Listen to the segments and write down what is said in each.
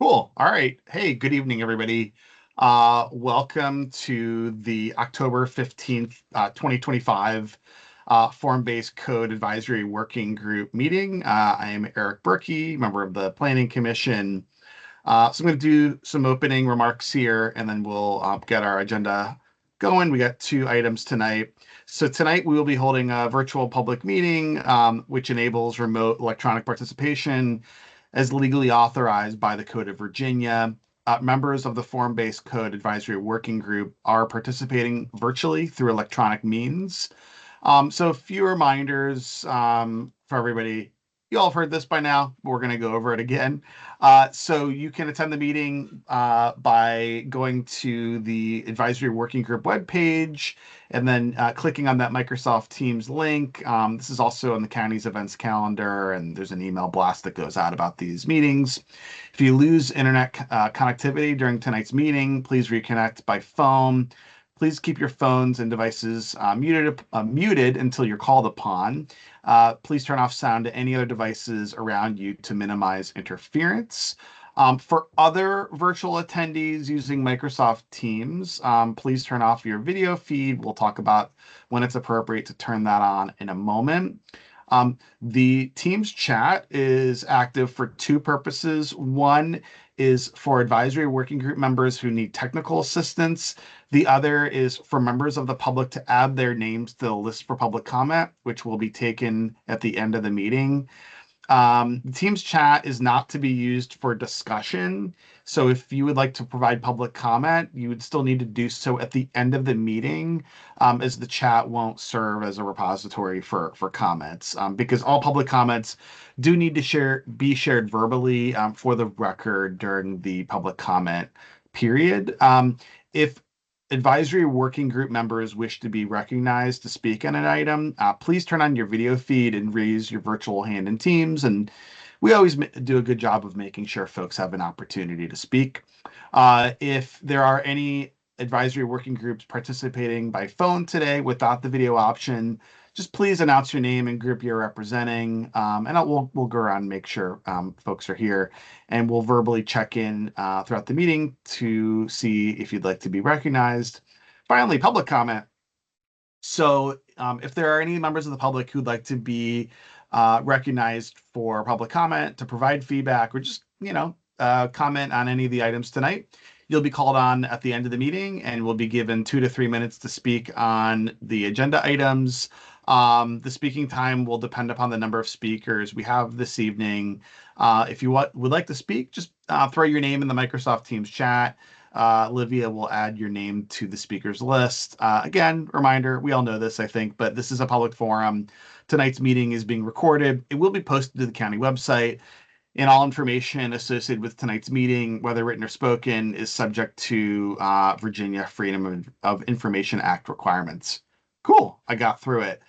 Cool. All right. Hey, good evening, everybody. Welcome to the October 15th, 2025 Form-Based Code Advisory Working Group meeting. I am Eric Berkey, member of the Planning Commission. So I'm going to do some opening remarks here, and then we'll get our agenda going. We got two items tonight. So tonight we will be holding a virtual public meeting, which enables remote electronic participation as legally authorized by the Code of Virginia. Members of the Form-Based Code Advisory Working Group are participating virtually through electronic means. So a few reminders for everybody. You all have heard this by now, but we're going to go over it again. So you can attend the meeting by going to the Advisory Working Group webpage and then clicking on that Microsoft Teams link. This is also on the county's events calendar, and there's an email blast that goes out about these meetings. If you lose internet connectivity during tonight's meeting, please reconnect by phone. Please keep your phones and devices muted until you're called upon. Please turn off sound to any other devices around you to minimize interference. For other virtual attendees using Microsoft Teams, please turn off your video feed. We'll talk about when it's appropriate to turn that on in a moment. The Teams chat is active for two purposes. One is for advisory working group members who need technical assistance. The other is for members of the public to add their names to the list for public comment, which will be taken at the end of the meeting. The Teams chat is not to be used for discussion. So if you would like to provide public comment, you would still need to do so at the end of the meeting, as the chat won't serve as a repository for comments, because all public comments do need to be shared verbally for the record during the public comment period. If advisory working group members wish to be recognized to speak on an item, please turn on your video feed and raise your virtual hand in Teams. And we always do a good job of making sure folks have an opportunity to speak. If there are any advisory working groups participating by phone today without the video option, just please announce your name and group you're representing, and we'll go around and make sure folks are here, and we'll verbally check in throughout the meeting to see if you'd like to be recognized. Finally, public comment. So if there are any members of the public who'd like to be recognized for public comment, to provide feedback, or just comment on any of the items tonight, you'll be called on at the end of the meeting and will be given 2 to 3 minutes to speak on the agenda items. The speaking time will depend upon the number of speakers we have this evening. If you would like to speak, just throw your name in the Microsoft Teams chat. Olivia will add your name to the speakers list. Again, reminder, we all know this, I think, but this is a public forum. Tonight's meeting is being recorded. It will be posted to the county website, and all information associated with tonight's meeting, whether written or spoken, is subject to Virginia Freedom of Information Act requirements. Cool, I got through it.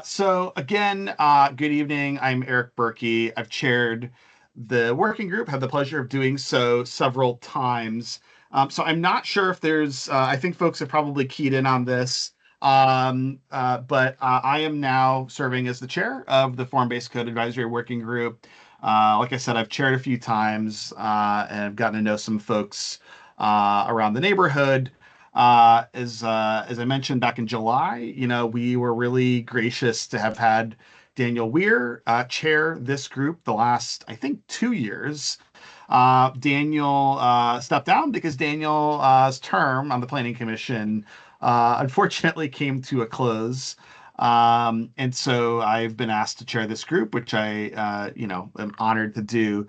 So again, good evening. I'm Eric Berkey. I've chaired the working group, had the pleasure of doing so several times. So I'm not sure if there's, I think folks have probably keyed in on this, but I am now serving as the chair of the Form-Based Code Advisory Working Group. Like I said, I've chaired a few times and I've gotten to know some folks around the neighborhood. As I mentioned back in July, we were really gracious to have had Daniel Weir chair this group the last, I think, 2 years. Daniel stepped down because Daniel's term on the Planning Commission unfortunately came to a close. And so I've been asked to chair this group, which I, am honored to do.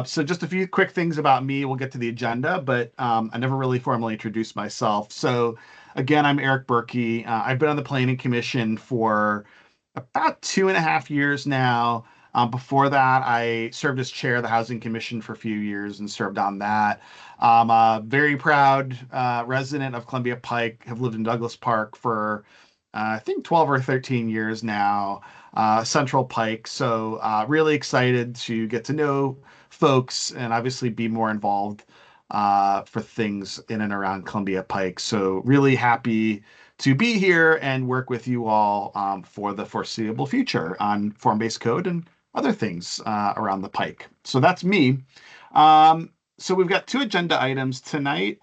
So just a few quick things about me. We'll get to the agenda, but I never really formally introduced myself. So again, I'm Eric Berkey. I've been on the Planning Commission for about 2.5 years now. Before that, I served as chair of the Housing Commission for a few years and served on that. I'm a very proud resident of Columbia Pike, have lived in Douglas Park for I think 12 or 13 years now, Central Pike. So really excited to get to know folks and obviously be more involved for things in and around Columbia Pike. So really happy to be here and work with you all for the foreseeable future on form-based code and other things around the Pike. So that's me. So we've got two agenda items tonight.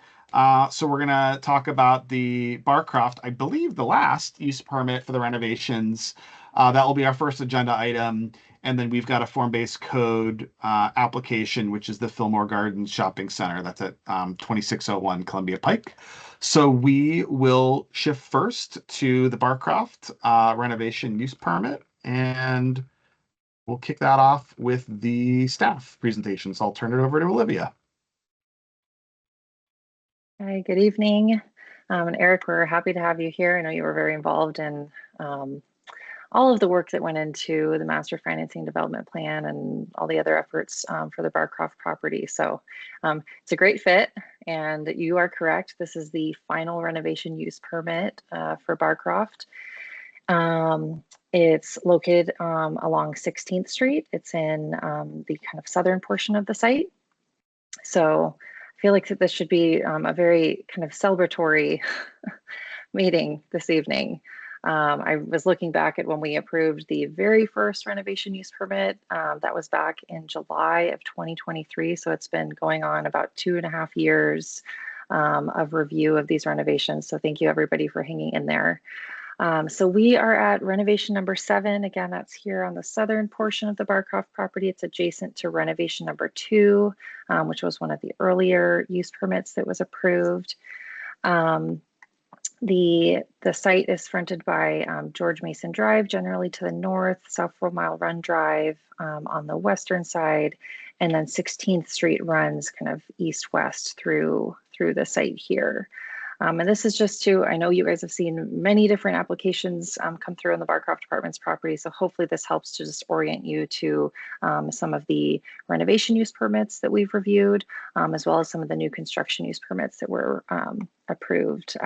So we're going to talk about the Barcroft, I believe the last use permit for the renovations. That will be our first agenda item. And then we've got a form-based code application, which is the Fillmore Gardens Shopping Center. That's at 2601 Columbia Pike. So we will shift first to the Barcroft renovation use permit, and we'll kick that off with the staff presentation. So I'll turn it over to Olivia. Hi, good evening. And Eric, we're happy to have you here. I know you were very involved in all of the work that went into the master financing development plan and all the other efforts for the Barcroft property. So it's a great fit, and you are correct. This is the final renovation use permit for Barcroft. It's located along 16th Street. It's in the kind of southern portion of the site. So I feel like this should be a very kind of celebratory meeting this evening. I was looking back at when we approved the very first renovation use permit. That was back in July of 2023. So it's been going on about 2.5 years of review of these renovations. So thank you everybody for hanging in there. So we are at renovation number 7. Again, that's here on the southern portion of the Barcroft property. It's adjacent to renovation number 2, which was one of the earlier use permits that was approved. The site is fronted by George Mason Drive, generally to the north, South 4 Mile Run Drive on the western side, and then 16th Street runs kind of east-west through the site here. And this is just to, I know you guys have seen many different applications come through on the Barcroft Apartments property, so hopefully this helps to just orient you to some of the renovation use permits that we've reviewed, as well as some of the new construction use permits that were approved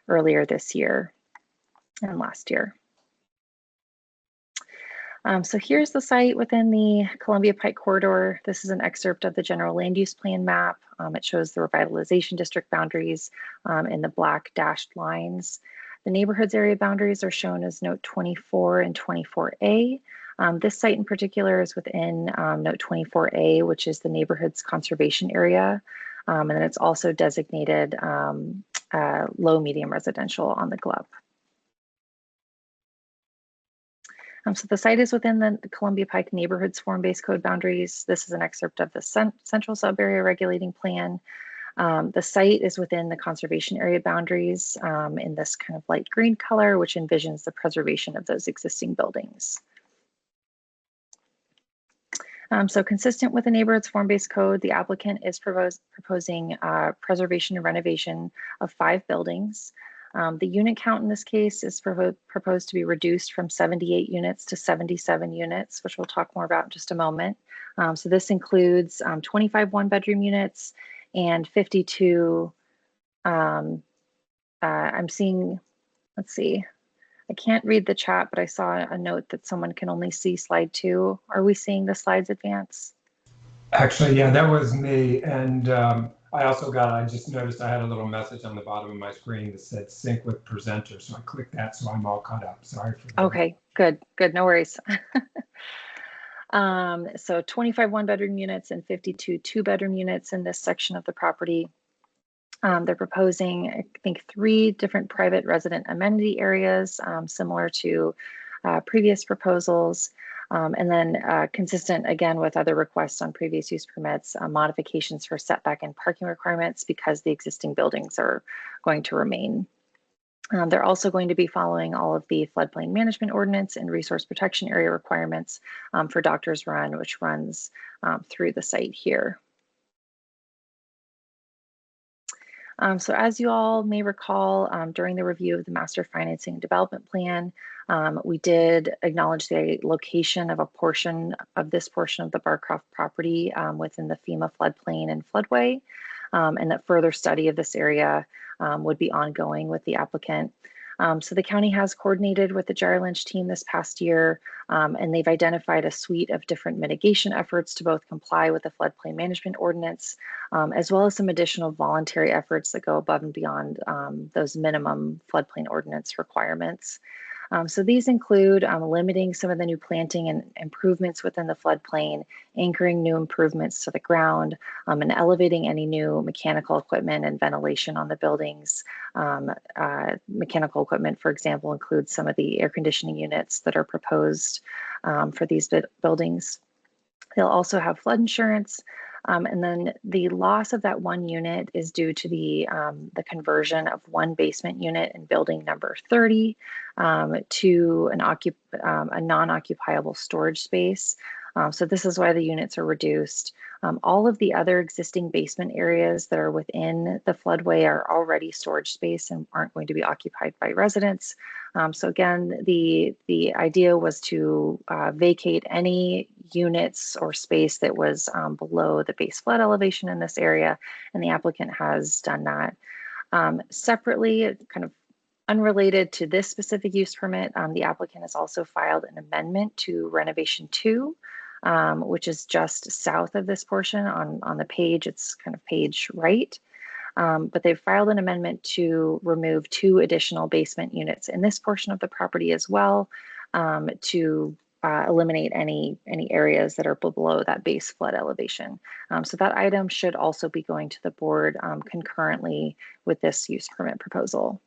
earlier this year and last year. So here's the site within the Columbia Pike corridor. This is an excerpt of the general land use plan map. It shows the revitalization district boundaries in the black dashed lines. The neighborhoods area boundaries are shown as note 24 and 24A. This site in particular is within note 24A, which is the neighborhood's conservation area. And then it's also designated low medium residential on the GLUP. So the site is within the Columbia Pike neighborhoods form-based code boundaries. This is an excerpt of the central sub-area regulating plan. The site is within the conservation area boundaries in this kind of light green color, which envisions the preservation of those existing buildings. So consistent with the neighborhoods form-based code, the applicant is proposing preservation and renovation of 5 buildings. The unit count in this case is proposed to be reduced from 78 units to 77 units, which we'll talk more about in just a moment. So this includes 25 one-bedroom units and 52, I'm seeing, let's see, I can't read the chat, but I saw a note that someone can only see slide 2. Are we seeing the slides advance? Actually, yeah, that was me. And I just noticed I had a little message on the bottom of my screen that said sync with presenter. So I clicked that, so I'm all caught up. Sorry for that. Okay, good, no worries. So 25 one-bedroom units and 52 two-bedroom units in this section of the property. They're proposing, I think, 3 different private resident amenity areas, similar to previous proposals. And then consistent, again, with other requests on previous use permits, modifications for setback and parking requirements because the existing buildings are going to remain. They're also going to be following all of the floodplain management ordinance and resource protection area requirements for Doctors Run, which runs through the site here. So as you all may recall, during the review of the master financing development plan, we did acknowledge the location of a portion of this portion of the Barcroft property within the FEMA floodplain and floodway, and that further study of this area would be ongoing with the applicant. So the county has coordinated with the Gyre Lynch team this past year, and they've identified a suite of different mitigation efforts to both comply with the floodplain management ordinance, as well as some additional voluntary efforts that go above and beyond those minimum floodplain ordinance requirements. So these include limiting some of the new planting and improvements within the floodplain, anchoring new improvements to the ground, and elevating any new mechanical equipment and ventilation on the buildings. Mechanical equipment, for example, includes some of the air conditioning units that are proposed for these buildings. They'll also have flood insurance. And then the loss of that one unit is due to the conversion of one basement unit in building number 30 to a non-occupiable storage space. So this is why the units are reduced. All of the other existing basement areas that are within the floodway are already storage space and aren't going to be occupied by residents. So again, the idea was to vacate any units or space that was below the base flood elevation in this area, and the applicant has done that. Separately, kind of unrelated to this specific use permit, the applicant has also filed an amendment to renovation 2, which is just south of this portion on the page. It's kind of page right. But they've filed an amendment to remove 2 additional basement units in this portion of the property as well, to eliminate any areas that are below that base flood elevation. So that item should also be going to the board concurrently with this use permit proposal.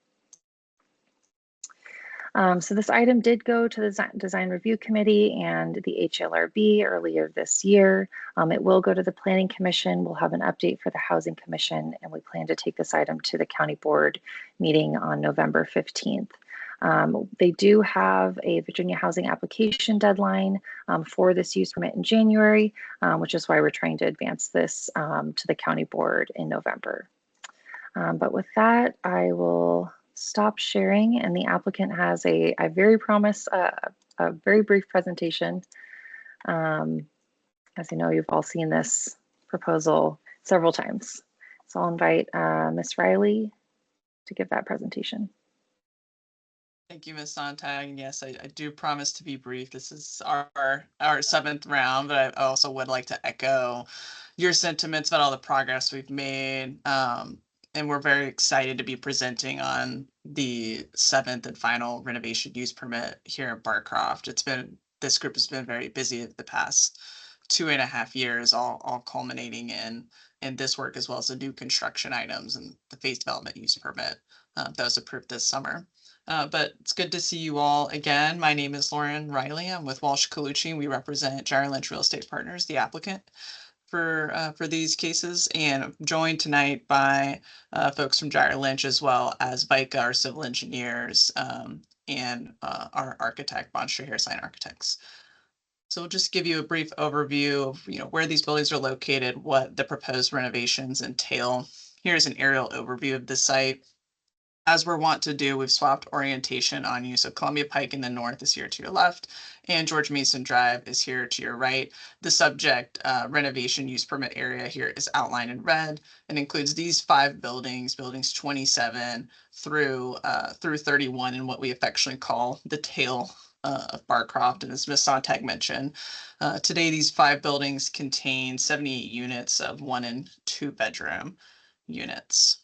So this item did go to the Design Review Committee and the HLRB earlier this year. It will go to the Planning Commission. We'll have an update for the Housing Commission, and we plan to take this item to the County Board meeting on November 15th. They do have a Virginia housing application deadline for this use permit in January, which is why we're trying to advance this to the County Board in November. But with that, I will stop sharing, and the applicant has a very brief presentation. As you know, you've all seen this proposal several times. So I'll invite Ms. Riley to give that presentation. Thank you, Ms. Sontag. And yes, I do promise to be brief. This is our 7th round, but I also would like to echo your sentiments about all the progress we've made. And we're very excited to be presenting on the 7th and final renovation use permit here at Barcroft. This group has been very busy the past 2.5 years, all culminating in this work, as well as the new construction items and the phase development use permit that was approved this summer. But it's good to see you all again. My name is Lauren Riley. I'm with Walsh Colucci. We represent Gyre Lynch Real Estate Partners, the applicant for these cases, and I'm joined tonight by folks from Gyre Lynch, as well as VICA, our civil engineers, and our architect, Bond Straher Sign Architects. So we'll just give you a brief overview of where these buildings are located, what the proposed renovations entail. Here's an aerial overview of the site. As we're wont to do, we've swapped orientation on you. So Columbia Pike in the north is here to your left, and George Mason Drive is here to your right. The subject renovation use permit area here is outlined in red and includes these 5 buildings, buildings 27 through 31, in what we affectionately call the tail of Barcroft. And as Ms. Sontag mentioned, today these 5 buildings contain 78 units of 1 and 2 bedroom units.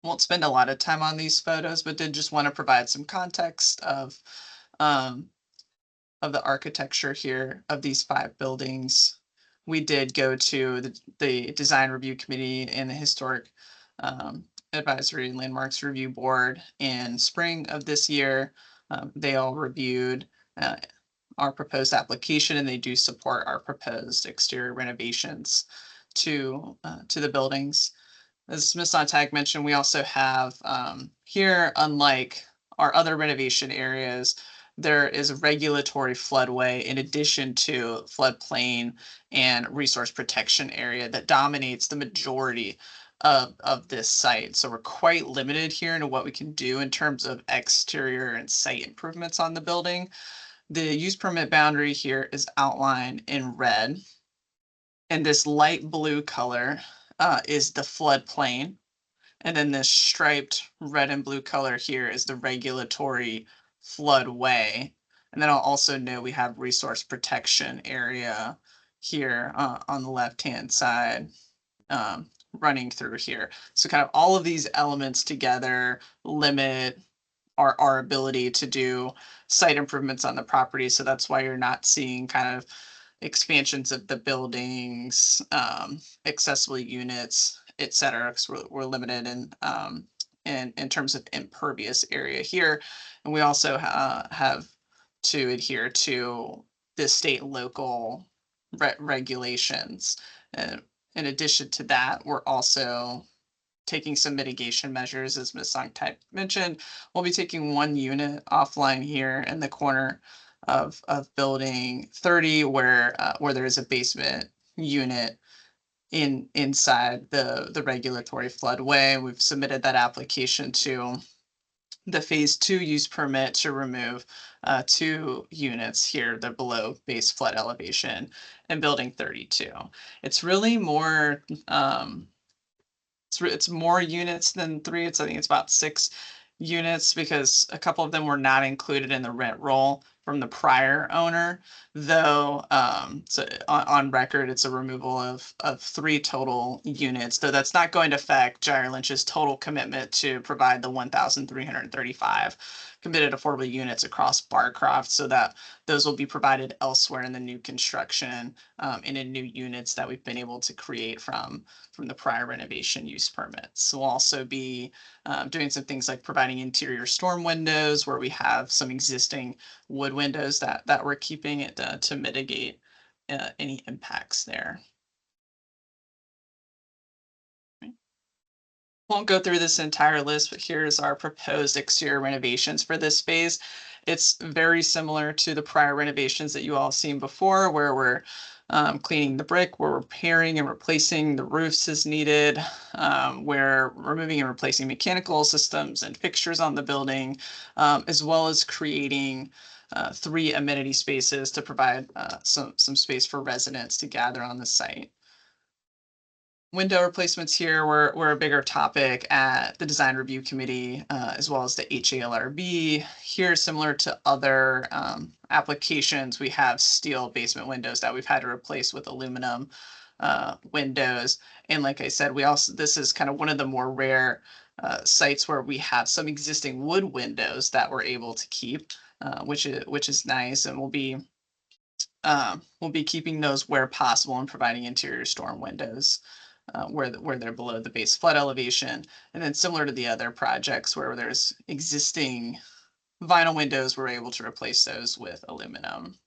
Won't spend a lot of time on these photos, but did just want to provide some context of the architecture here of these 5 buildings. We did go to the Design Review Committee and the Historic Advisory and Landmarks Review Board in spring of this year. They all reviewed our proposed application, and they do support our proposed exterior renovations to the buildings. As Ms. Sontag mentioned, we also have here, unlike our other renovation areas, there is a regulatory floodway in addition to floodplain and resource protection area that dominates the majority of this site. So we're quite limited here into what we can do in terms of exterior and site improvements on the building. The use permit boundary here is outlined in red, and this light blue color is the floodplain, and then this striped red and blue color here is the regulatory floodway. And then I'll also note we have resource protection area here on the left-hand side running through here. So kind of all of these elements together limit our ability to do site improvements on the property. So that's why you're not seeing kind of expansions of the buildings, accessible units, et cetera, because we're limited in terms of impervious area here. And we also have to adhere to the state and local regulations. And in addition to that, we're also taking some mitigation measures, as Ms. Songtai mentioned. We'll be taking one unit offline here in the corner of building 30, where there is a basement unit inside the regulatory floodway. We've submitted that application to the phase 2 use permit to remove 2 units here. They're below base flood elevation in building 32. It's really more it's more units than 3. I think it's about 6 units, because a couple of them were not included in the rent roll from the prior owner, though. So on record, it's a removal of 3 total units, though that's not going to affect Gyre Lynch's total commitment to provide the 1,335 committed affordable units across Barcroft, so that those will be provided elsewhere in the new construction and in new units that we've been able to create from the prior renovation use permits. We'll also be doing some things like providing interior storm windows, where we have some existing wood windows that we're keeping it to mitigate any impacts there. Won't go through this entire list, but here's our proposed exterior renovations for this phase. It's very similar to the prior renovations that you all seen before, where we're cleaning the brick, we're repairing and replacing the roofs as needed, we're removing and replacing mechanical systems and fixtures on the building, as well as creating 3 amenity spaces to provide some space for residents to gather on the site. Window replacements here were a bigger topic at the design review committee, as well as the HALRB. Here, similar to other applications, we have steel basement windows that we've had to replace with aluminum windows. And like I said, this is kind of one of the more rare sites where we have some existing wood windows that we're able to keep, which is nice, and we'll be keeping those where possible and providing interior storm windows where they're below the base flood elevation. And then, similar to the other projects where there's existing vinyl windows, we're able to replace those with aluminum.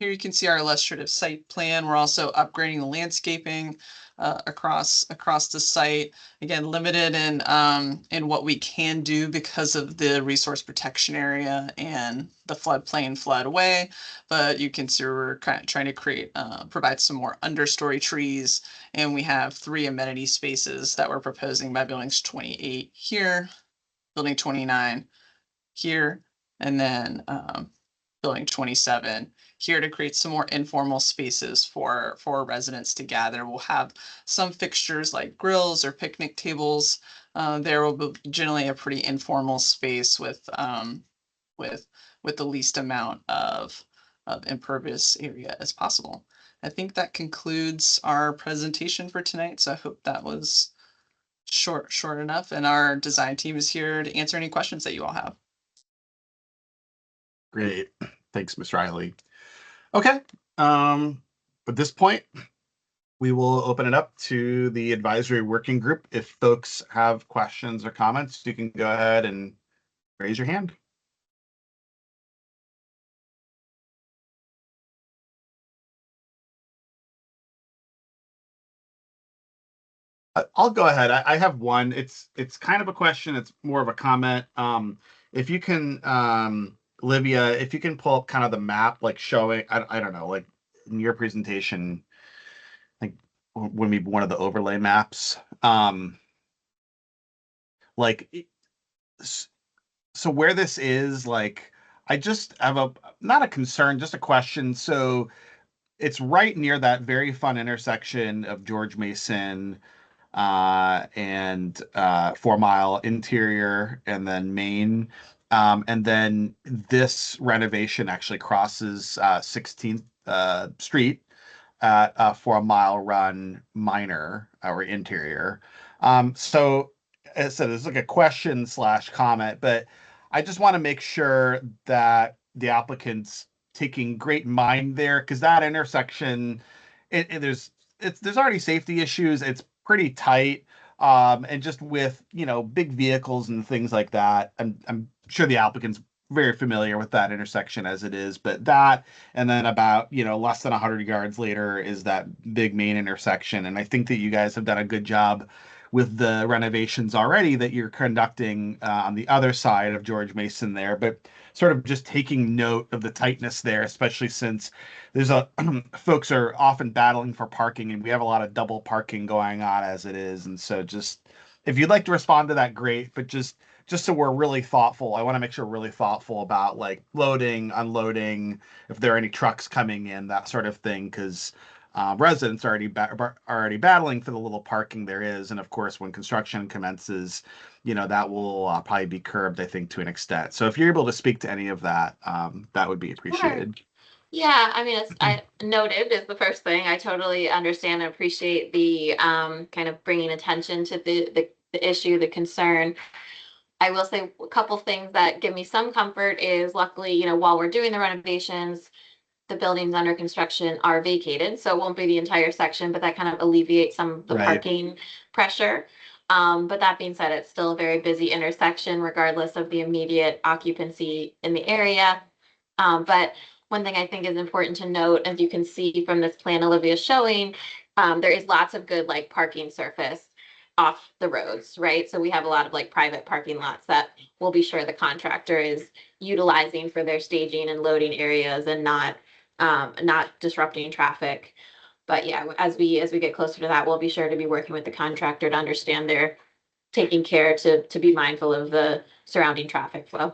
Here you can see our illustrative site plan. We're also upgrading the landscaping across the site. Again, limited in what we can do because of the resource protection area and the floodplain floodway. But you can see we're trying to provide some more understory trees, and we have 3 amenity spaces that we're proposing by buildings 28 here, building 29 here, and then building 27 here, to create some more informal spaces for residents to gather. We'll have some fixtures like grills or picnic tables. There will be generally a pretty informal space with the least amount of impervious area as possible. I think that concludes our presentation for tonight. So I hope that was short enough, and our design team is here to answer any questions that you all have. Great. Thanks, Ms. Riley. Okay. At this point, we will open it up to the advisory working group. If folks have questions or comments, you can go ahead and raise your hand. I'll go ahead. I have one. It's kind of a question. It's more of a comment. If you can, Livia, if you can pull up kind of the map, like showing, I don't know, like in your presentation, like when we one of the overlay maps, like, so where this is, like, I just have not a concern, just a question. So it's right near that very fun intersection of George Mason and 4 Mile Interior, and then Main. And then this renovation actually crosses 16th Street at 4 Mile Run Minor or Interior. So as I said, it's like a question slash comment, but I just want to make sure that the applicant's taking great mind there, because that intersection, there's already safety issues. It's pretty tight. And just with, big vehicles and things like that, I'm sure the applicant's very familiar with that intersection as it is, but that, and then about, less than 100 yards later is that big main intersection. And I think that you guys have done a good job with the renovations already that you're conducting on the other side of George Mason there, but sort of just taking note of the tightness there, especially since there's folks are often battling for parking, and we have a lot of double parking going on as it is. And so just, if you'd like to respond to that, great, but just so we're really thoughtful, I want to make sure we're really thoughtful about like loading, unloading, if there are any trucks coming in, that sort of thing, because residents are already battling for the little parking there is. And of course, when construction commences, that will probably be curbed, I think, to an extent. So if you're able to speak to any of that, that would be appreciated. Yeah, I mean, it's I noted is the first thing. I totally understand and appreciate the kind of bringing attention to the issue, the concern. I will say a couple things that give me some comfort is luckily, while we're doing the renovations, the buildings under construction are vacated, so it won't be the entire section, but that kind of alleviates some of the Right. parking pressure. But that being said, it's still a very busy intersection regardless of the immediate occupancy in the area. But one thing I think is important to note, as you can see from this plan Olivia's showing, there is lots of good like parking surface off the roads, right? So we have a lot of like private parking lots that we'll be sure the contractor is utilizing for their staging and loading areas and not disrupting traffic. But yeah, as we get closer to that, we'll be sure to be working with the contractor to understand they're taking care to be mindful of the surrounding traffic flow.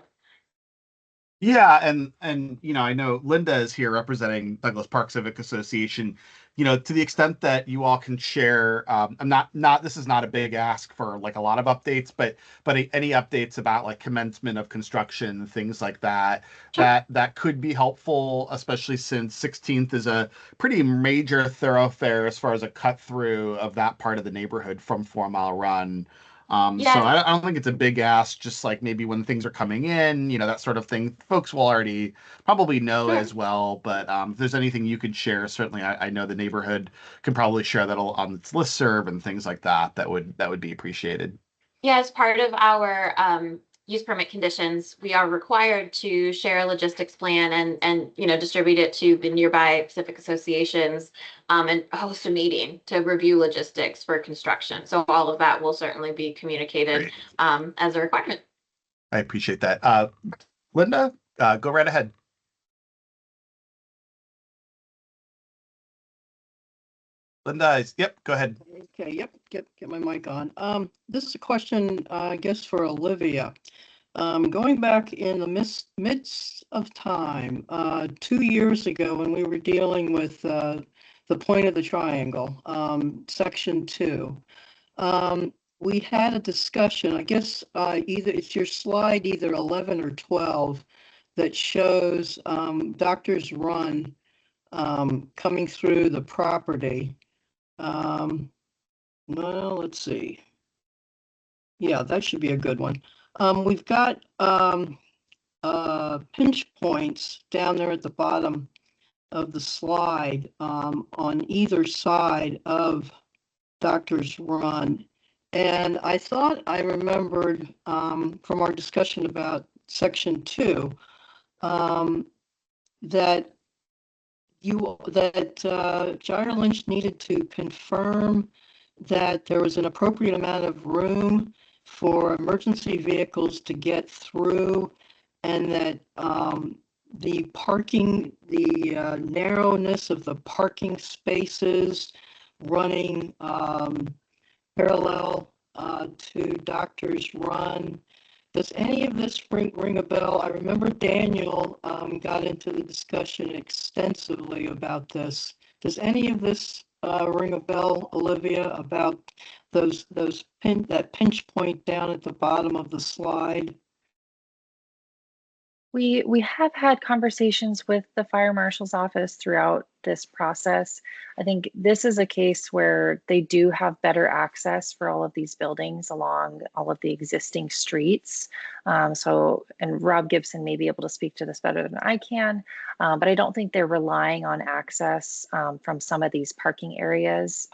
Yeah, and I know Linda is here representing Douglas Park Civic Association. To the extent that you all can share, I'm not this is not a big ask for like a lot of updates, but any updates about like commencement of construction, things like that, Sure. that could be helpful, especially since 16th is a pretty major thoroughfare as far as a cut through of that part of the neighborhood from 4 Mile Run. So Yeah. I don't think it's a big ask, just like maybe when things are coming in, that sort of thing. Folks will already probably know Sure. as well, but if there's anything you could share, certainly I know the neighborhood can probably share that on its listserv and things like that. That would be appreciated. Yeah, as part of our use permit conditions, we are required to share a logistics plan and distribute it to the nearby Pacific associations and host a meeting to review logistics for construction. So all of that will certainly be communicated Great. as a requirement. I appreciate that. Linda, go right ahead. Linda, yep, go ahead. Okay, yep, get my mic on. This is a question, I guess, for Olivia. Going back in the midst of time, 2 years ago when we were dealing with the point of the triangle, section 2, we had a discussion, I guess either it's your slide, either 11 or 12, that shows Doctor's Run coming through the property. Well, let's see. Yeah, that should be a good one. We've got pinch points down there at the bottom of the slide on either side of Doctor's Run. And I thought I remembered from our discussion about section 2 that Gyra Lynch needed to confirm that there was an appropriate amount of room for emergency vehicles to get through, and that the narrowness of the parking spaces running parallel to Doctor's Run. Does any of this ring a bell? I remember Daniel got into the discussion extensively about this. Does any of this ring a bell, Olivia, about that pinch point down at the bottom of the slide? We have had conversations with the fire marshal's office throughout this process. I think this is a case where they do have better access for all of these buildings along all of the existing streets. And Rob Gibson may be able to speak to this better than I can, but I don't think they're relying on access from some of these parking areas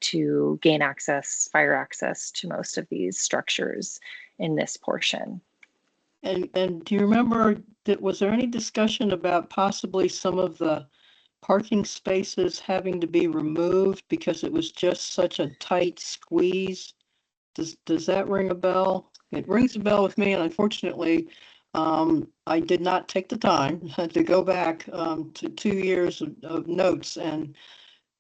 to gain access, fire access to most of these structures in this portion. And do you remember that was there any discussion about possibly some of the parking spaces having to be removed because it was just such a tight squeeze? Does that ring a bell? It rings a bell with me, and unfortunately, I did not take the time to go back to 2 years of notes, and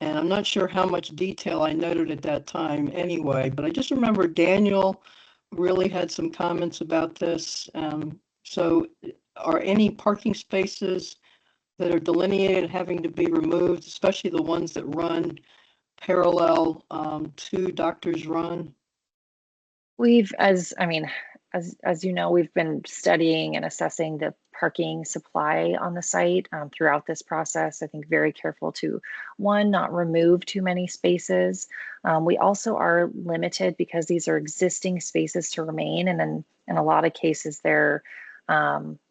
I'm not sure how much detail I noted at that time anyway, but I just remember Daniel really had some comments about this. So are any parking spaces that are delineated having to be removed, especially the ones that run parallel to Doctor's Run? We've, as you know, we've been studying and assessing the parking supply on the site throughout this process. I think very careful to, one, not remove too many spaces. We also are limited because these are existing spaces to remain, and in a lot of cases,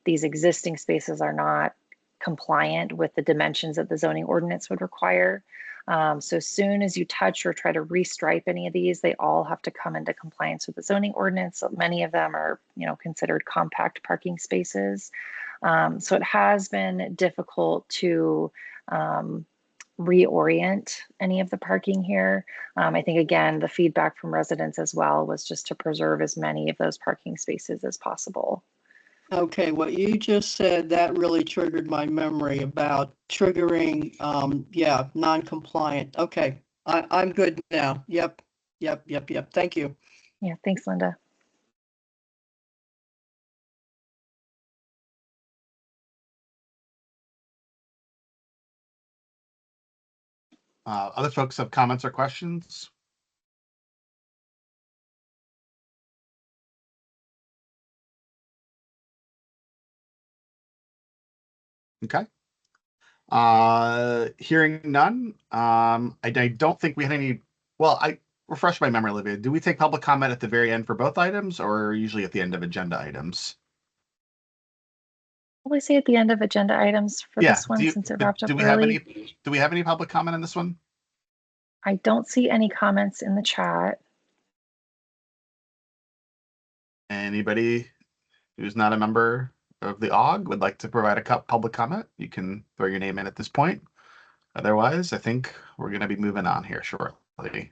these existing spaces are not compliant with the dimensions that the zoning ordinance would require. So as soon as you touch or try to restripe any of these, they all have to come into compliance with the zoning ordinance. So many of them are, considered compact parking spaces. So it has been difficult to reorient any of the parking here. I think, again, the feedback from residents as well was just to preserve as many of those parking spaces as possible. Okay, what you just said, that really triggered my memory about triggering, non-compliant. Okay, I'm good now. Yep. Thank you. Yeah, thanks, Linda. Other folks have comments or questions? Okay. Hearing none. I don't think we had any. Well, I refresh my memory, Olivia. Do we take public comment at the very end for both items, or usually at the end of agenda items? Probably say at the end of agenda items for this one, since it wrapped up early. Do we have any public comment on this one? I don't see any comments in the chat. Anybody who's not a member of the AWG would like to provide a public comment? You can throw your name in at this point. Otherwise, I think we're going to be moving on here shortly.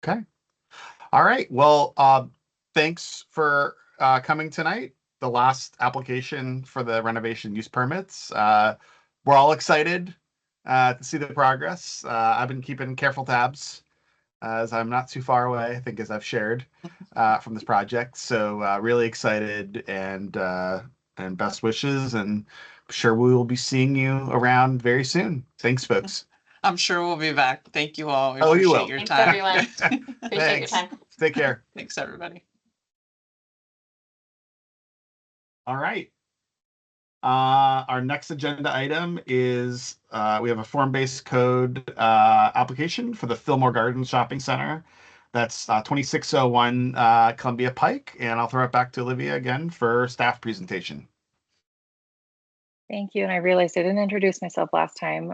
Okay. All right. Well, thanks for coming tonight. The last application for the renovation use permits. We're all excited to see the progress. I've been keeping careful tabs as I'm not too far away, I think, as I've shared from this project. So really excited and best wishes, and I'm sure we will be seeing you around very soon. Thanks, folks. I'm sure we'll be back. Thank you all. We you appreciate will. your Thanks, time. everyone. Appreciate your time. Take care. Thanks, everybody. All right. Our next agenda item is we have a form-based code application for the Fillmore Gardens Shopping Center. That's 2601 Columbia Pike, and I'll throw it back to Olivia again for staff presentation. Thank you. And I realized I didn't introduce myself last time.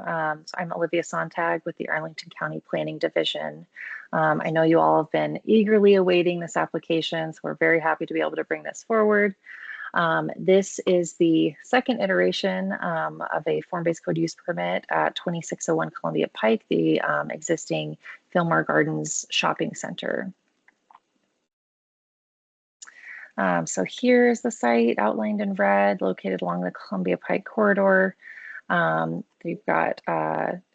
So I'm Olivia Sontag with the Arlington County Planning Division. I know you all have been eagerly awaiting this application, so we're very happy to be able to bring this forward. This is the second iteration of a form-based code use permit at 2601 Columbia Pike, the existing Fillmore Gardens Shopping Center. So here's the site outlined in red, located along the Columbia Pike corridor. We've got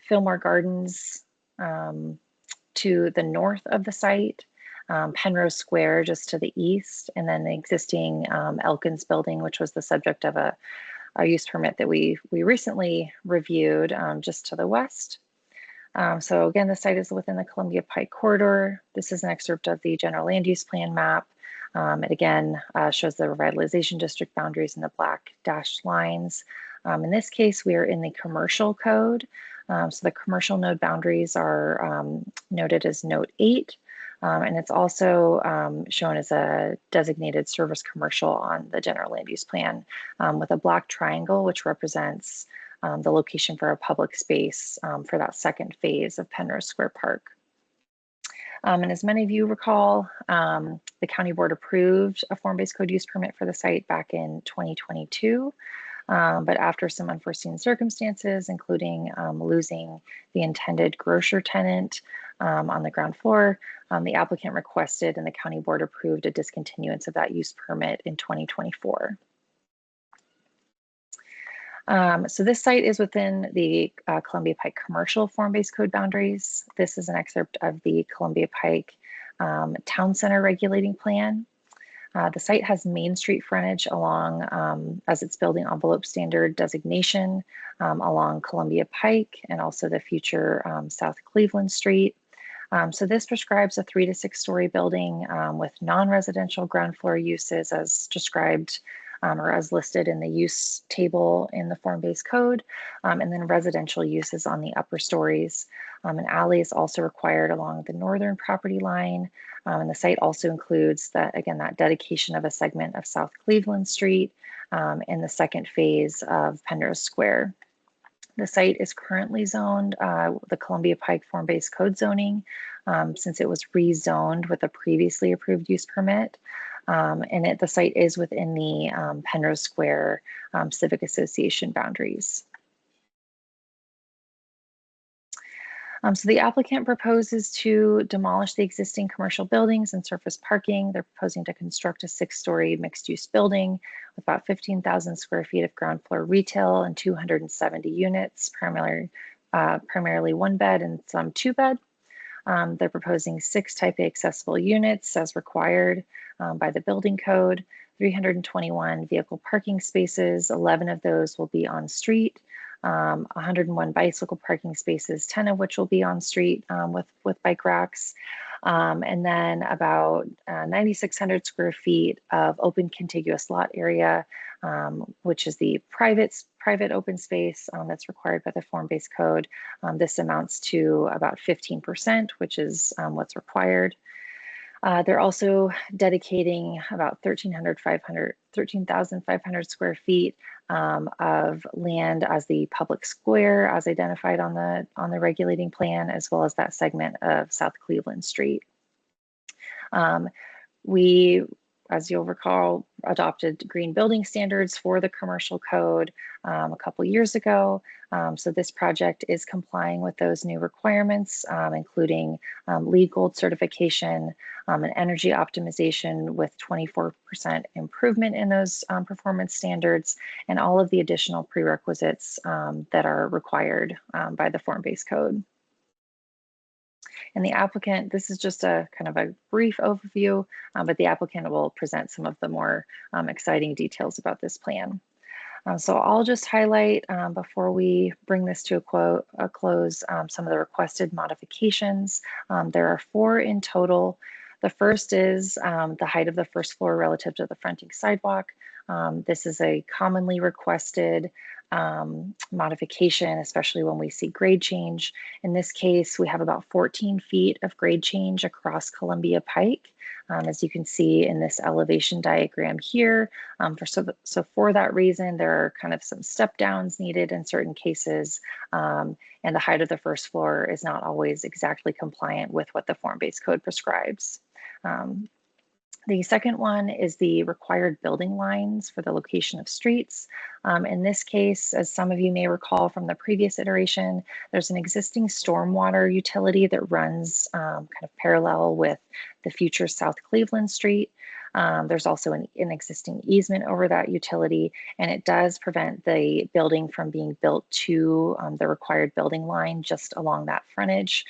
Fillmore Gardens to the north of the site, Penrose Square just to the east, and then the existing Elkins building, which was the subject of a use permit that we recently reviewed, just to the west. So again, the site is within the Columbia Pike corridor. This is an excerpt of the general land use plan map. It again shows the revitalization district boundaries in the black dashed lines. In this case, we are in the commercial code. So the commercial node boundaries are noted as note 8. And it's also shown as a designated service commercial on the general land use plan with a black triangle, which represents the location for a public space for that second phase of Penrose Square Park. And as many of you recall, the County Board approved a form-based code use permit for the site back in 2022. But after some unforeseen circumstances, including losing the intended grocer tenant on the ground floor, the applicant requested and the County Board approved a discontinuance of that use permit in 2024. So this site is within the Columbia Pike commercial form-based code boundaries. This is an excerpt of the Columbia Pike Town Center regulating plan. The site has Main Street frontage along as its building envelope standard designation along Columbia Pike and also the future South Cleveland Street. So this prescribes a 3 to 6 story building with non-residential ground floor uses as described or as listed in the use table in the form-based code, and then residential uses on the upper stories. An alley is also required along the northern property line, and the site also includes that, again, that dedication of a segment of South Cleveland Street in the second phase of Penrose Square. The site is currently zoned the Columbia Pike form-based code zoning since it was rezoned with a previously approved use permit. And the site is within the Penrose Square Civic Association boundaries. So the applicant proposes to demolish the existing commercial buildings and surface parking. They're proposing to construct a 6-story mixed-use building with about 15,000 square feet of ground floor retail and 270 units, primarily 1 bed and some 2 bed. They're proposing 6 type A accessible units as required by the building code, 321 vehicle parking spaces, 11 of those will be on street, 101 bicycle parking spaces, 10 of which will be on street with bike racks, and then about 9,600 square feet of open contiguous lot area, which is the private open space that's required by the form-based code. This amounts to about 15%, which is what's required. They're also dedicating about 13,500 square feet of land as the public square as identified on the regulating plan, as well as that segment of South Cleveland Street. We, as you'll recall, adopted green building standards for the commercial code a couple years ago. So this project is complying with those new requirements, including LEED Gold certification and energy optimization with 24% improvement in those performance standards, and all of the additional prerequisites that are required by the form-based code. And the applicant, this is just a kind of a brief overview, but the applicant will present some of the more exciting details about this plan. So I'll just highlight before we bring this to a close some of the requested modifications. There are 4 in total. The first is the height of the first floor relative to the fronting sidewalk. This is a commonly requested modification, especially when we see grade change. In this case, we have about 14 feet of grade change across Columbia Pike, as you can see in this elevation diagram here. So for that reason, there are kind of some step downs needed in certain cases, and the height of the first floor is not always exactly compliant with what the form-based code prescribes. The second one is the required building lines for the location of streets. In this case, as some of you may recall from the previous iteration, there's an existing stormwater utility that runs kind of parallel with the future South Cleveland Street. There's also an existing easement over that utility, and it does prevent the building from being built to the required building line just along that frontage.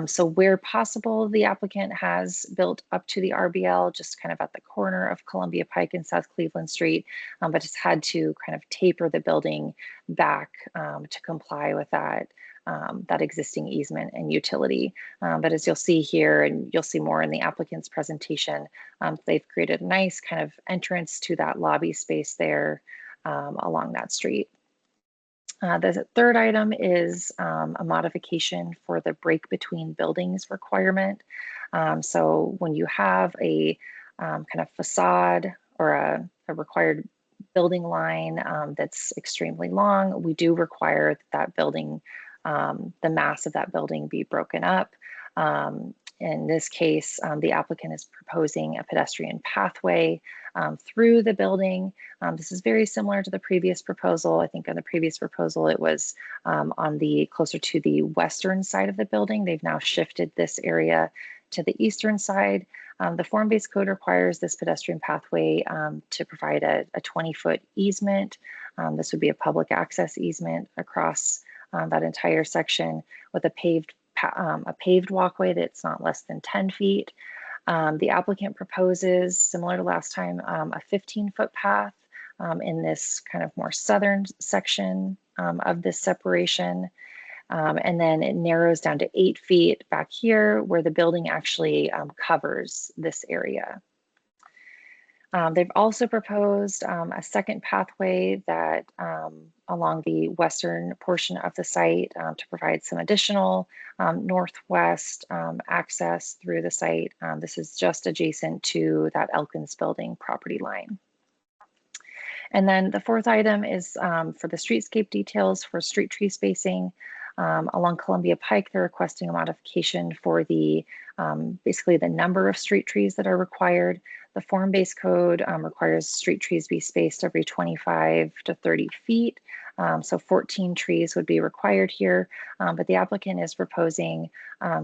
So where possible, the applicant has built up to the RBL, just kind of at the corner of Columbia Pike and South Cleveland Street, but has had to kind of taper the building back to comply with that that existing easement and utility. But as you'll see here, and you'll see more in the applicant's presentation, they've created a nice kind of entrance to that lobby space there along that street. The third item is a modification for the break between buildings requirement. So when you have a kind of facade or a required building line that's extremely long, we do require that building, the mass of that building be broken up. In this case, the applicant is proposing a pedestrian pathway through the building. This is very similar to the previous proposal. I think on the previous proposal, it was on the closer to the western side of the building. They've now shifted this area to the eastern side. The form-based code requires this pedestrian pathway to provide a 20-foot easement. This would be a public access easement across that entire section with a paved walkway that's not less than 10 feet. The applicant proposes, similar to last time, a 15-foot path in this kind of more southern section of this separation. And then it narrows down to 8 feet back here where the building actually covers this area. They've also proposed a second pathway that along the western portion of the site to provide some additional northwest access through the site. This is just adjacent to that Elkins building property line. And then the fourth item is for the streetscape details for street tree spacing. Along Columbia Pike, they're requesting a modification for the basically the number of street trees that are required. The form-based code requires street trees be spaced every 25 to 30 feet. So 14 trees would be required here, but the applicant is proposing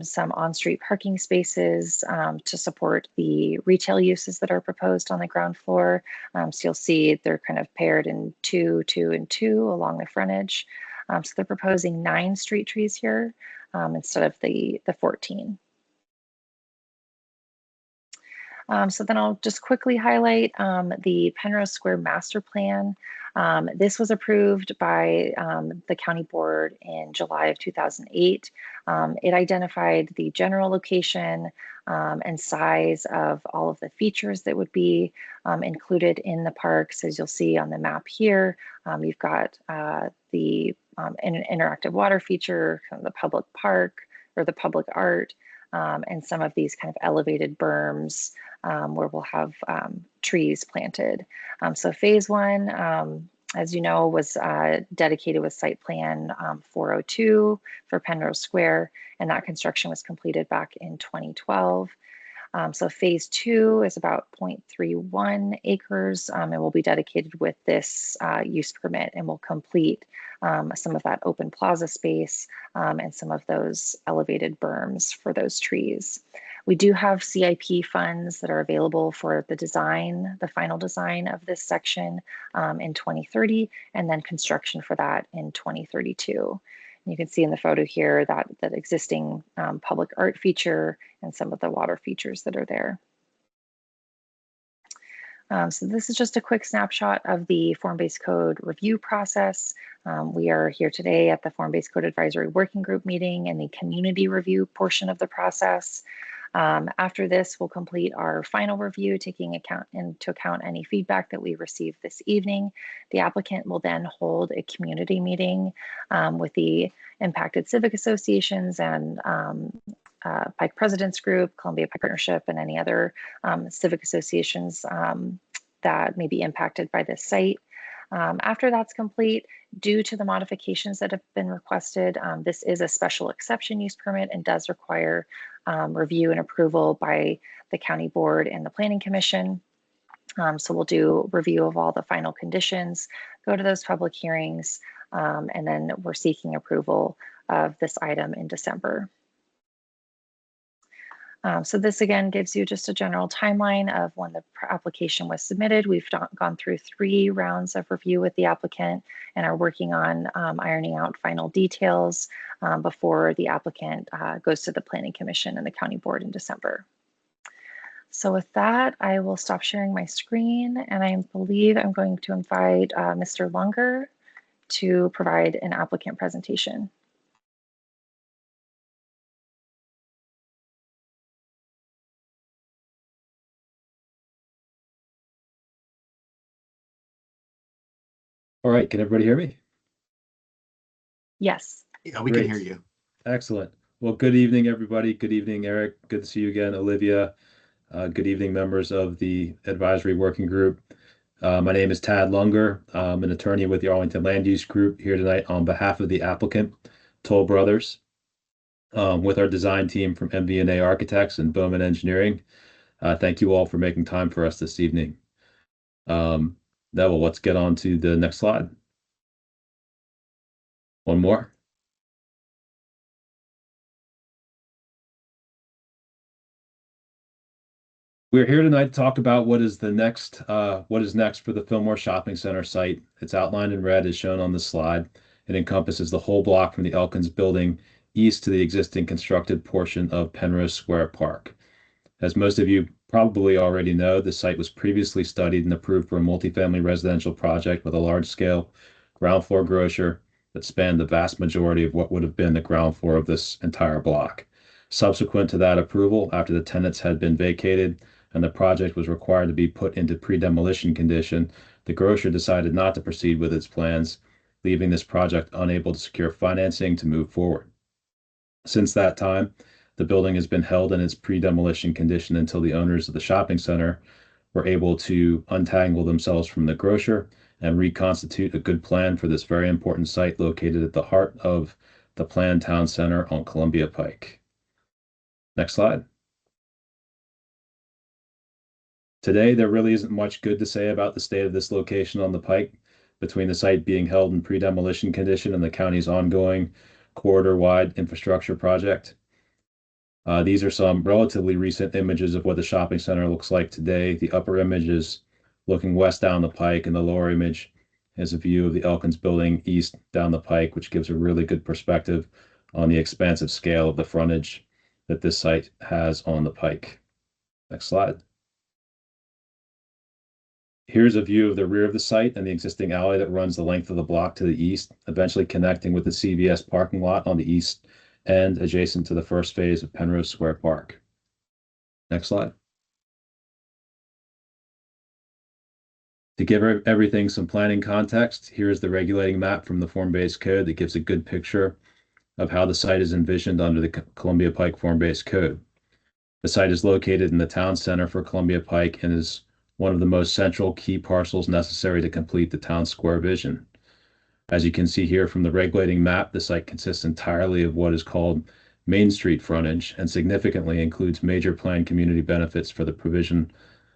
some on-street parking spaces to support the retail uses that are proposed on the ground floor. So you'll see they're kind of paired in 2, 2, and 2 along the frontage. So they're proposing 9 street trees here instead of the 14. So then I'll just quickly highlight the Penrose Square Master Plan. This was approved by the County Board in July of 2008. It identified the general location and size of all of the features that would be included in the parks. As you'll see on the map here, you've got the interactive water feature, the public park or the public art, and some of these kind of elevated berms where we'll have trees planted. So phase 1, as you know, was dedicated with site plan 402 for Penrose Square, and that construction was completed back in 2012. So phase 2 is about 0.31 acres and will be dedicated with this use permit, and will complete some of that open plaza space and some of those elevated berms for those trees. We do have CIP funds that are available for the design, the final design of this section in 2030, and then construction for that in 2032. You can see in the photo here that existing public art feature and some of the water features that are there. So this is just a quick snapshot of the form-based code review process. We are here today at the Form-Based Code Advisory Working Group meeting in the community review portion of the process. After this, we'll complete our final review, taking into account any feedback that we received this evening. The applicant will then hold a community meeting with the impacted civic associations and Pike Presidents Group, Columbia Pike Partnership, and any other civic associations that may be impacted by this site. After that's complete, due to the modifications that have been requested, this is a special exception use permit and does require review and approval by the County Board and the Planning Commission. So we'll do review of all the final conditions, go to those public hearings, and then we're seeking approval of this item in December. So this again gives you just a general timeline of when the application was submitted. We've gone through 3 rounds of review with the applicant and are working on ironing out final details before the applicant goes to the Planning Commission and the County Board in December. So with that, I will stop sharing my screen, and I believe I'm going to invite Mr. Lunger to provide an applicant presentation. All right, can everybody hear me? Yes. Yeah, we can Great. hear you. Excellent. Well, good evening, everybody. Good evening, Eric. Good to see you again, Olivia. Good evening, members of the advisory working group. My name is Tad Lunger. I'm an attorney with the Arlington Land Use Group here tonight on behalf of the applicant, Toll Brothers, with our design team from MV&A Architects and Bowman Engineering. Thank you all for making time for us this evening. Neville, let's get on to the next slide. One more. We're here tonight to talk about what is next for the Fillmore Shopping Center site. It's outlined in red as shown on the slide. It encompasses the whole block from the Elkins building east to the existing constructed portion of Penrose Square Park. As most of you probably already know, the site was previously studied and approved for a multifamily residential project with a large-scale ground floor grocer that spanned the vast majority of what would have been the ground floor of this entire block. Subsequent to that approval, after the tenants had been vacated and the project was required to be put into pre-demolition condition, the grocer decided not to proceed with its plans, leaving this project unable to secure financing to move forward. Since that time, the building has been held in its pre-demolition condition until the owners of the shopping center were able to untangle themselves from the grocer and reconstitute a good plan for this very important site located at the heart of the planned town center on Columbia Pike. Next slide. Today, there really isn't much good to say about the state of this location on the Pike, between the site being held in pre-demolition condition and the county's ongoing corridor-wide infrastructure project. These are some relatively recent images of what the shopping center looks like today. The upper image is looking west down the Pike, and the lower image is a view of the Elkins building east down the Pike, which gives a really good perspective on the expansive scale of the frontage that this site has on the Pike. Next slide. Here's a view of the rear of the site and the existing alley that runs the length of the block to the east, eventually connecting with the CVS parking lot on the east end adjacent to the first phase of Penrose Square Park. Next slide. To give everything some planning context, here is the regulating map from the form-based code that gives a good picture of how the site is envisioned under the Columbia Pike form-based code. The site is located in the town center for Columbia Pike and is one of the most central key parcels necessary to complete the town square vision. As you can see here from the regulating map, the site consists entirely of what is called Main Street frontage and significantly includes major planned community benefits for the provision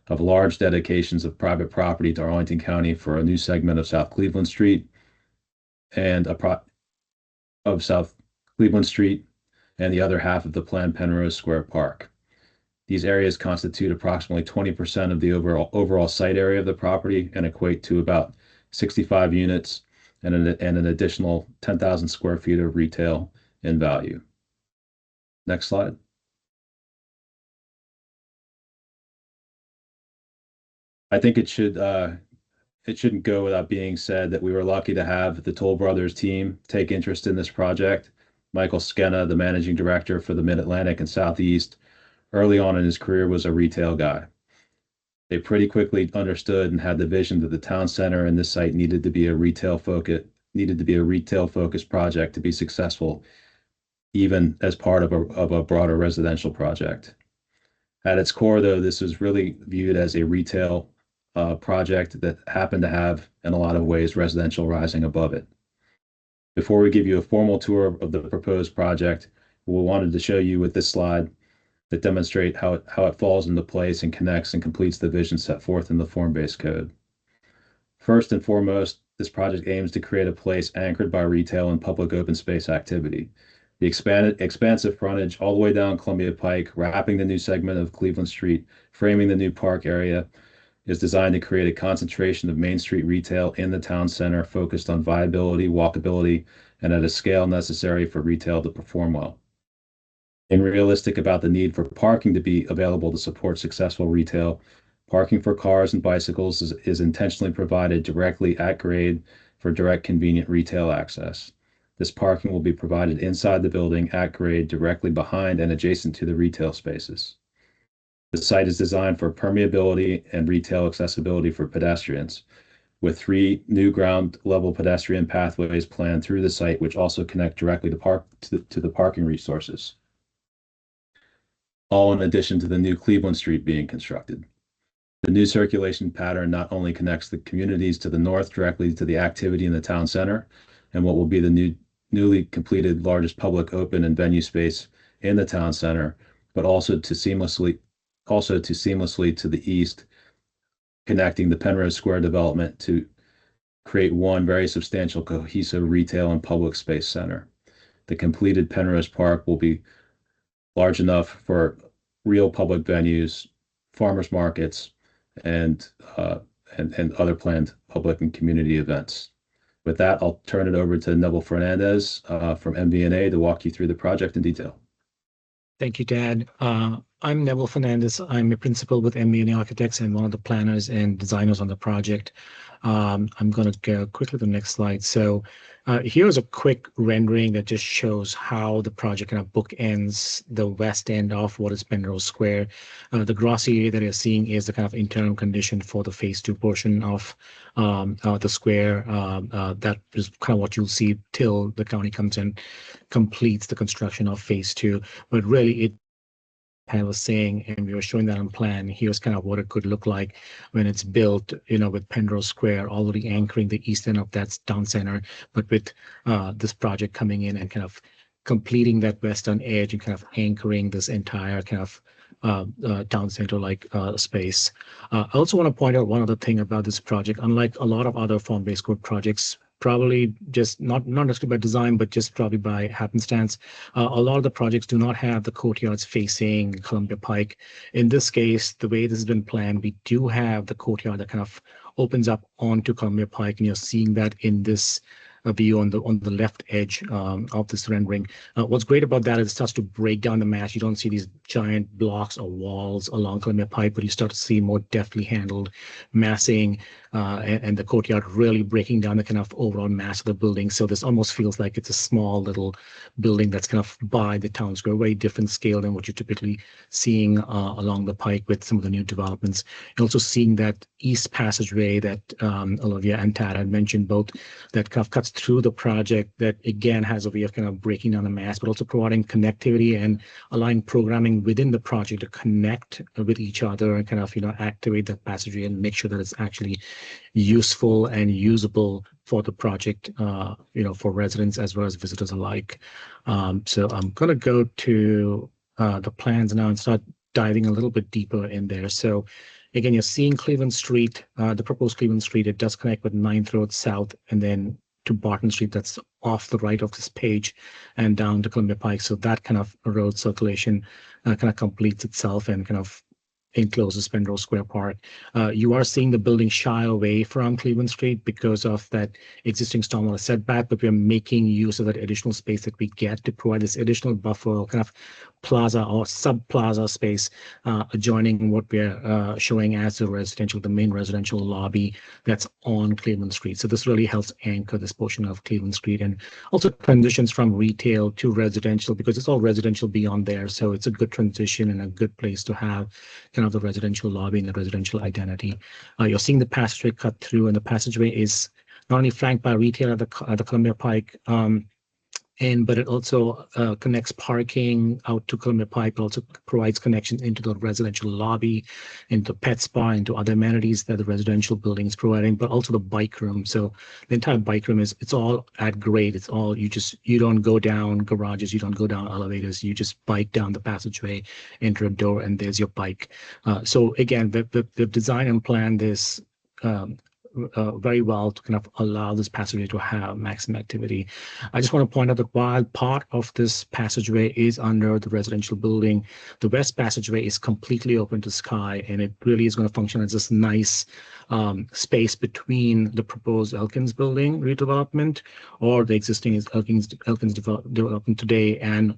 of large dedications of private property to Arlington County for a new segment of South Cleveland Street and South Cleveland Street and the other half of the planned Penrose Square Park. These areas constitute approximately 20% of the overall site area of the property and equate to about 65 units and an additional 10,000 square feet of retail in value. Next slide. I think it shouldn't go without being said that we were lucky to have the Toll Brothers team take interest in this project. Michael Skenna, the managing director for the Mid-Atlantic and Southeast, early on in his career was a retail guy. They pretty quickly understood and had the vision that the town center and this site needed to be a retail focused project to be successful, even as part of a broader residential project. At its core, though, this was really viewed as a retail project that happened to have, in a lot of ways, residential rising above it. Before we give you a formal tour of the proposed project, we wanted to show you with this slide that demonstrate how it falls into place and connects and completes the vision set forth in the form-based code. First and foremost, this project aims to create a place anchored by retail and public open space activity. The expansive frontage all the way down Columbia Pike, wrapping the new segment of Cleveland Street, framing the new park area, is designed to create a concentration of Main Street retail in the town center focused on viability, walkability, and at a scale necessary for retail to perform well. And realistic about the need for parking to be available to support successful retail, parking for cars and bicycles is intentionally provided directly at grade for direct convenient retail access. This parking will be provided inside the building at grade directly behind and adjacent to the retail spaces. The site is designed for permeability and retail accessibility for pedestrians. with 3 new ground level pedestrian pathways planned through the site, which also connect directly to the parking resources. All in addition to the new Cleveland Street being constructed. The new circulation pattern not only connects the communities to the north directly to the activity in the town center and what will be the newly completed largest public open and venue space in the town center, but also seamlessly to the east, connecting the Penrose Square development to create one very substantial cohesive retail and public space center. The completed Penrose Park will be large enough for real public venues, farmers markets, and other planned public and community events. With that, I'll turn it over to Neville Fernandez from MBNA to walk you through the project in detail. Thank you, Dad. I'm Neville Fernandez. I'm a principal with MBNA Architects and one of the planners and designers on the project. I'm going to go quickly to the next slide. So here's a quick rendering that just shows how the project kind of bookends the west end of what is Penrose Square. The grassy area that you're seeing is the kind of internal condition for the phase 2 portion of the square. That is kind of what you'll see till the county comes and completes the construction of phase 2. But really, it I was saying, and we were showing that on plan, here's kind of what it could look like when it's built, with Penrose Square already anchoring the east end of that town center, but with this project coming in and kind of completing that western edge and kind of anchoring this entire kind of town center like space. I also want to point out one other thing about this project. Unlike a lot of other form-based code projects, probably just not necessarily by design, but just probably by happenstance, a lot of the projects do not have the courtyards facing Columbia Pike. In this case, the way this has been planned, we do have the courtyard that kind of opens up onto Columbia Pike, and you're seeing that in this view on the left edge of this rendering. What's great about that is it starts to break down the mass. You don't see these giant blocks or walls along Columbia Pike, but you start to see more deftly handled massing and the courtyard really breaking down the kind of overall mass of the building. So this almost feels like it's a small little building that's kind of by the town square, very different scale than what you're typically seeing along the Pike with some of the new developments. You're also seeing that east passageway that Olivia and Tad had mentioned, both that kind of cuts through the project, that again has a way of kind of breaking down the mass, but also providing connectivity and allowing programming within the project to connect with each other and kind of activate that passageway and make sure that it's actually useful and usable for the project, for residents as well as visitors alike. So I'm going to go to the plans now and start diving a little bit deeper in there. So again, you're seeing Cleveland Street, the proposed Cleveland Street. It does connect with 9th Road South and then to Barton Street, that's off the right of this page, and down to Columbia Pike. So that kind of road circulation kind of completes itself and kind of encloses Penrose Square Park. You are seeing the building shy away from Cleveland Street because of that existing stormwater setback, but we're making use of that additional space that we get to provide this additional buffer, kind of plaza or sub-plaza space adjoining what we're showing as the main residential lobby that's on Cleveland Street. So this really helps anchor this portion of Cleveland Street and also transitions from retail to residential because it's all residential beyond there. So it's a good transition and a good place to have kind of the residential lobby and the residential identity. You're seeing the passageway cut through, and the passageway is not only flanked by retail at the Columbia Pike, but it also connects parking out to Columbia Pike, but also provides connection into the residential lobby, into pet spa, into other amenities that the residential building is providing, but also the bike room. So the entire bike room it's all at grade. It's all, you don't go down garages, you don't go down elevators, you just bike down the passageway, enter a door, and there's your bike. So again, the design and plan this very well to kind of allow this passageway to have maximum activity. I just want to point out that while part of this passageway is under the residential building, the west passageway is completely open to sky, and it really is going to function as this nice space between the proposed Elkins building redevelopment or the existing Elkins development today and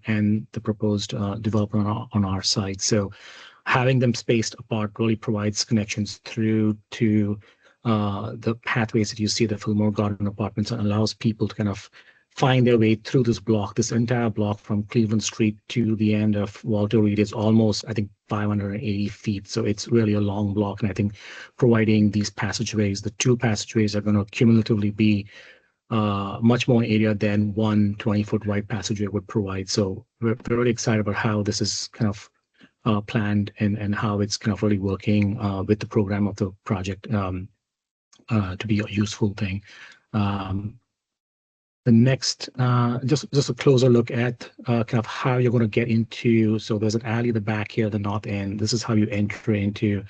the proposed development on our site. So having them spaced apart really provides connections through to the pathways that you see, the Fillmore Garden Apartments, and allows people to kind of find their way through this entire block from Cleveland Street to the end of Walter Reed is almost, I think, 580 feet. So it's really a long block. And I think providing these passageways, the 2 passageways are going to cumulatively be much more area than one 20-foot wide passageway would provide. So we're really excited about how this is kind of planned and how it's kind of really working with the program of the project to be a useful thing. The next, just a closer look at kind of how you're going to get into. So there's an alley at the back here, the north end. This is how you enter into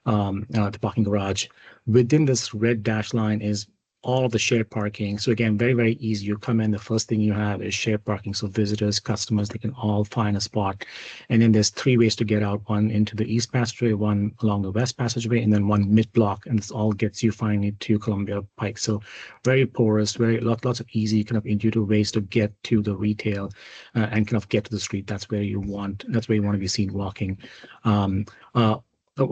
the parking garage. Within this red dash line is all of the shared parking. So again, very, very easy. You come in, the first thing you have is shared parking. So visitors, customers, they can all find a spot. And then there's 3 ways to get out, one into the east passageway, one along the west passageway, and then one mid-block. And this all gets you finally to Columbia Pike. So very porous, lots of easy kind of intuitive ways to get to the retail and kind of get to the street. That's where you want to be seen walking. One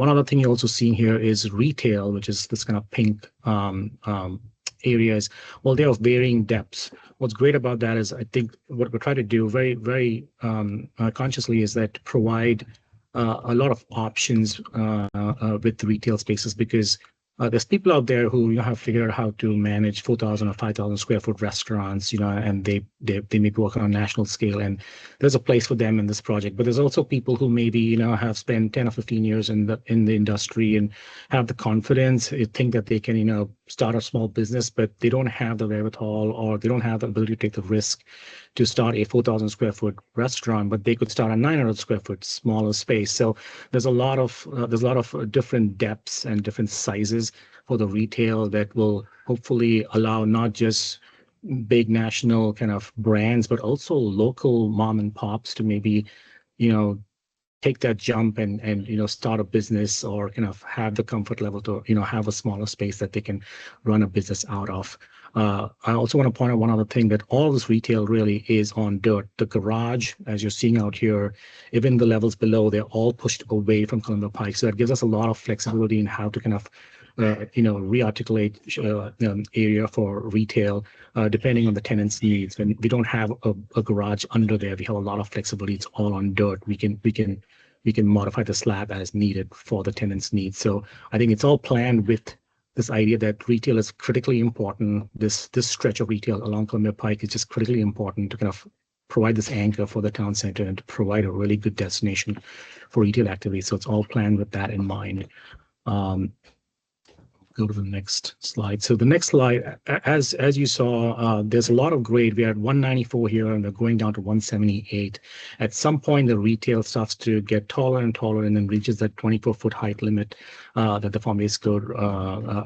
other thing you're also seeing here is retail, which is this kind of pink areas. Well, they're of varying depths. What's great about that is I think what we're trying to do very, very consciously is that provide a lot of options with the retail spaces, because there's people out there who have figured out how to manage 4,000 or 5,000 square foot restaurants, and they may be working on a national scale, and there's a place for them in this project. But there's also people who maybe have spent 10 or 15 years in the industry and have the confidence, think that they can start a small business, but they don't have the wherewithal or they don't have the ability to take the risk to start a 4,000 square foot restaurant, but they could start a 900 square foot smaller space. So there's a lot of different depths and different sizes for the retail that will hopefully allow not just big national kind of brands, but also local mom and pops to maybe, take that jump and start a business or kind of have the comfort level to have a smaller space that they can run a business out of. I also want to point out one other thing, that all this retail really is on dirt. The garage, as you're seeing out here, even the levels below, they're all pushed away from Columbia Pike. So that gives us a lot of flexibility in how to kind of re-articulate area for retail, depending on the tenant's needs. When we don't have a garage under there, we have a lot of flexibility. It's all on dirt. We can modify the slab as needed for the tenant's needs. So I think it's all planned with this idea that retail is critically important. This stretch of retail along Columbia Pike is just critically important to kind of provide this anchor for the town center and to provide a really good destination for retail activity. So it's all planned with that in mind. Go to the next slide. So the next slide, as you saw, there's a lot of grade. We're at 194 here, and we're going down to 178. At some point, the retail starts to get taller and taller, and then reaches that 24-foot height limit that the form-based code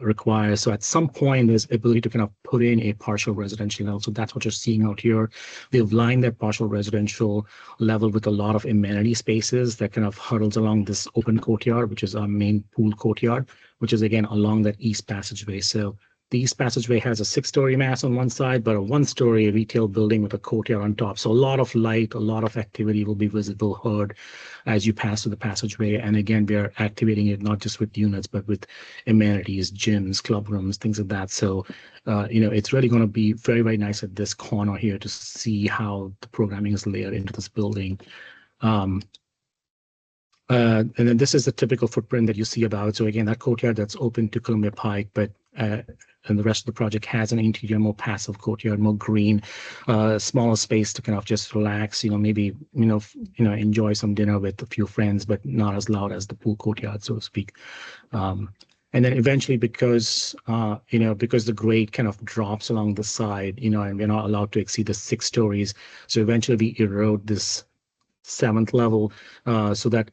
requires. So at some point, there's ability to kind of put in a partial residential level. So that's what you're seeing out here. We've lined that partial residential level with a lot of amenity spaces that kind of huddles along this open courtyard, which is our main pool courtyard, which is again along that east passageway. So the east passageway has a 6-story mass on one side, but a 1-story retail building with a courtyard on top. So a lot of light, a lot of activity will be visible, heard as you pass through the passageway. And again, we are activating it not just with units, but with amenities, gyms, club rooms, things like that. So, it's really going to be very, very nice at this corner here to see how the programming is layered into this building. And then this is the typical footprint that you see about. So again, that courtyard that's open to Columbia Pike, but and the rest of the project has an interior, more passive courtyard, more green, smaller space to kind of just relax. Maybe enjoy some dinner with a few friends, but not as loud as the pool courtyard, so to speak. And then eventually, because the grade kind of drops along the side, and we're not allowed to exceed the 6 stories, so eventually we erode this 7th level, so that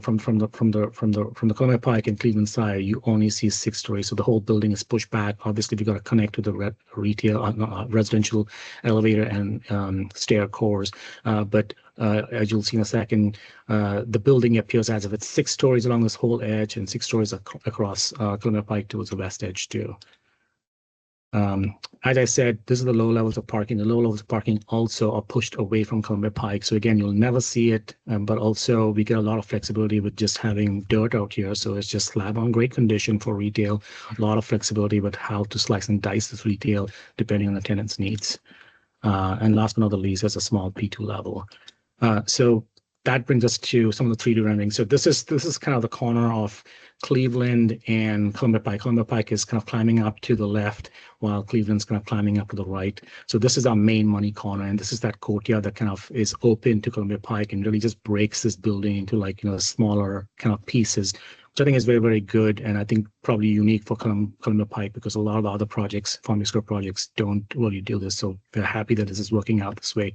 from the Columbia Pike and Cleveland side, you only see 6 stories. So the whole building is pushed back. Obviously, we got to connect to the retail, residential elevator and stair cores. But as you'll see in a second, the building appears as if it's 6 stories along this whole edge and 6 stories across Columbia Pike towards the west edge too. As I said, this is the low levels of parking. The low levels of parking also are pushed away from Columbia Pike. So again, you'll never see it, but also we get a lot of flexibility with just having dirt out here. So it's just slab on grade condition for retail. A lot of flexibility with how to slice and dice this retail depending on the tenant's needs. And last but not the least, there's a small P2 level. So that brings us to some of the 3D rendering. So this is kind of the corner of Cleveland and Columbia Pike. Columbia Pike is kind of climbing up to the left, while Cleveland's kind of climbing up to the right. So this is our main money corner, and this is that courtyard that kind of is open to Columbia Pike and really just breaks this building into, like, smaller kind of pieces, which I think is very, very good, and I think probably unique for Columbia Pike, because a lot of the other projects, farm-based growth projects, don't really do this. So we're happy that this is working out this way.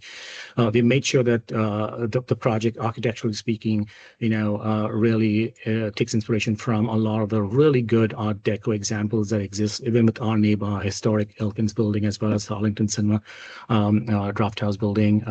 We made sure that the project, architecturally speaking, really takes inspiration from a lot of the really good Art Deco examples that exist, even with our neighbor, historic Elkins building, as well as the Arlington Cinema Draft House building.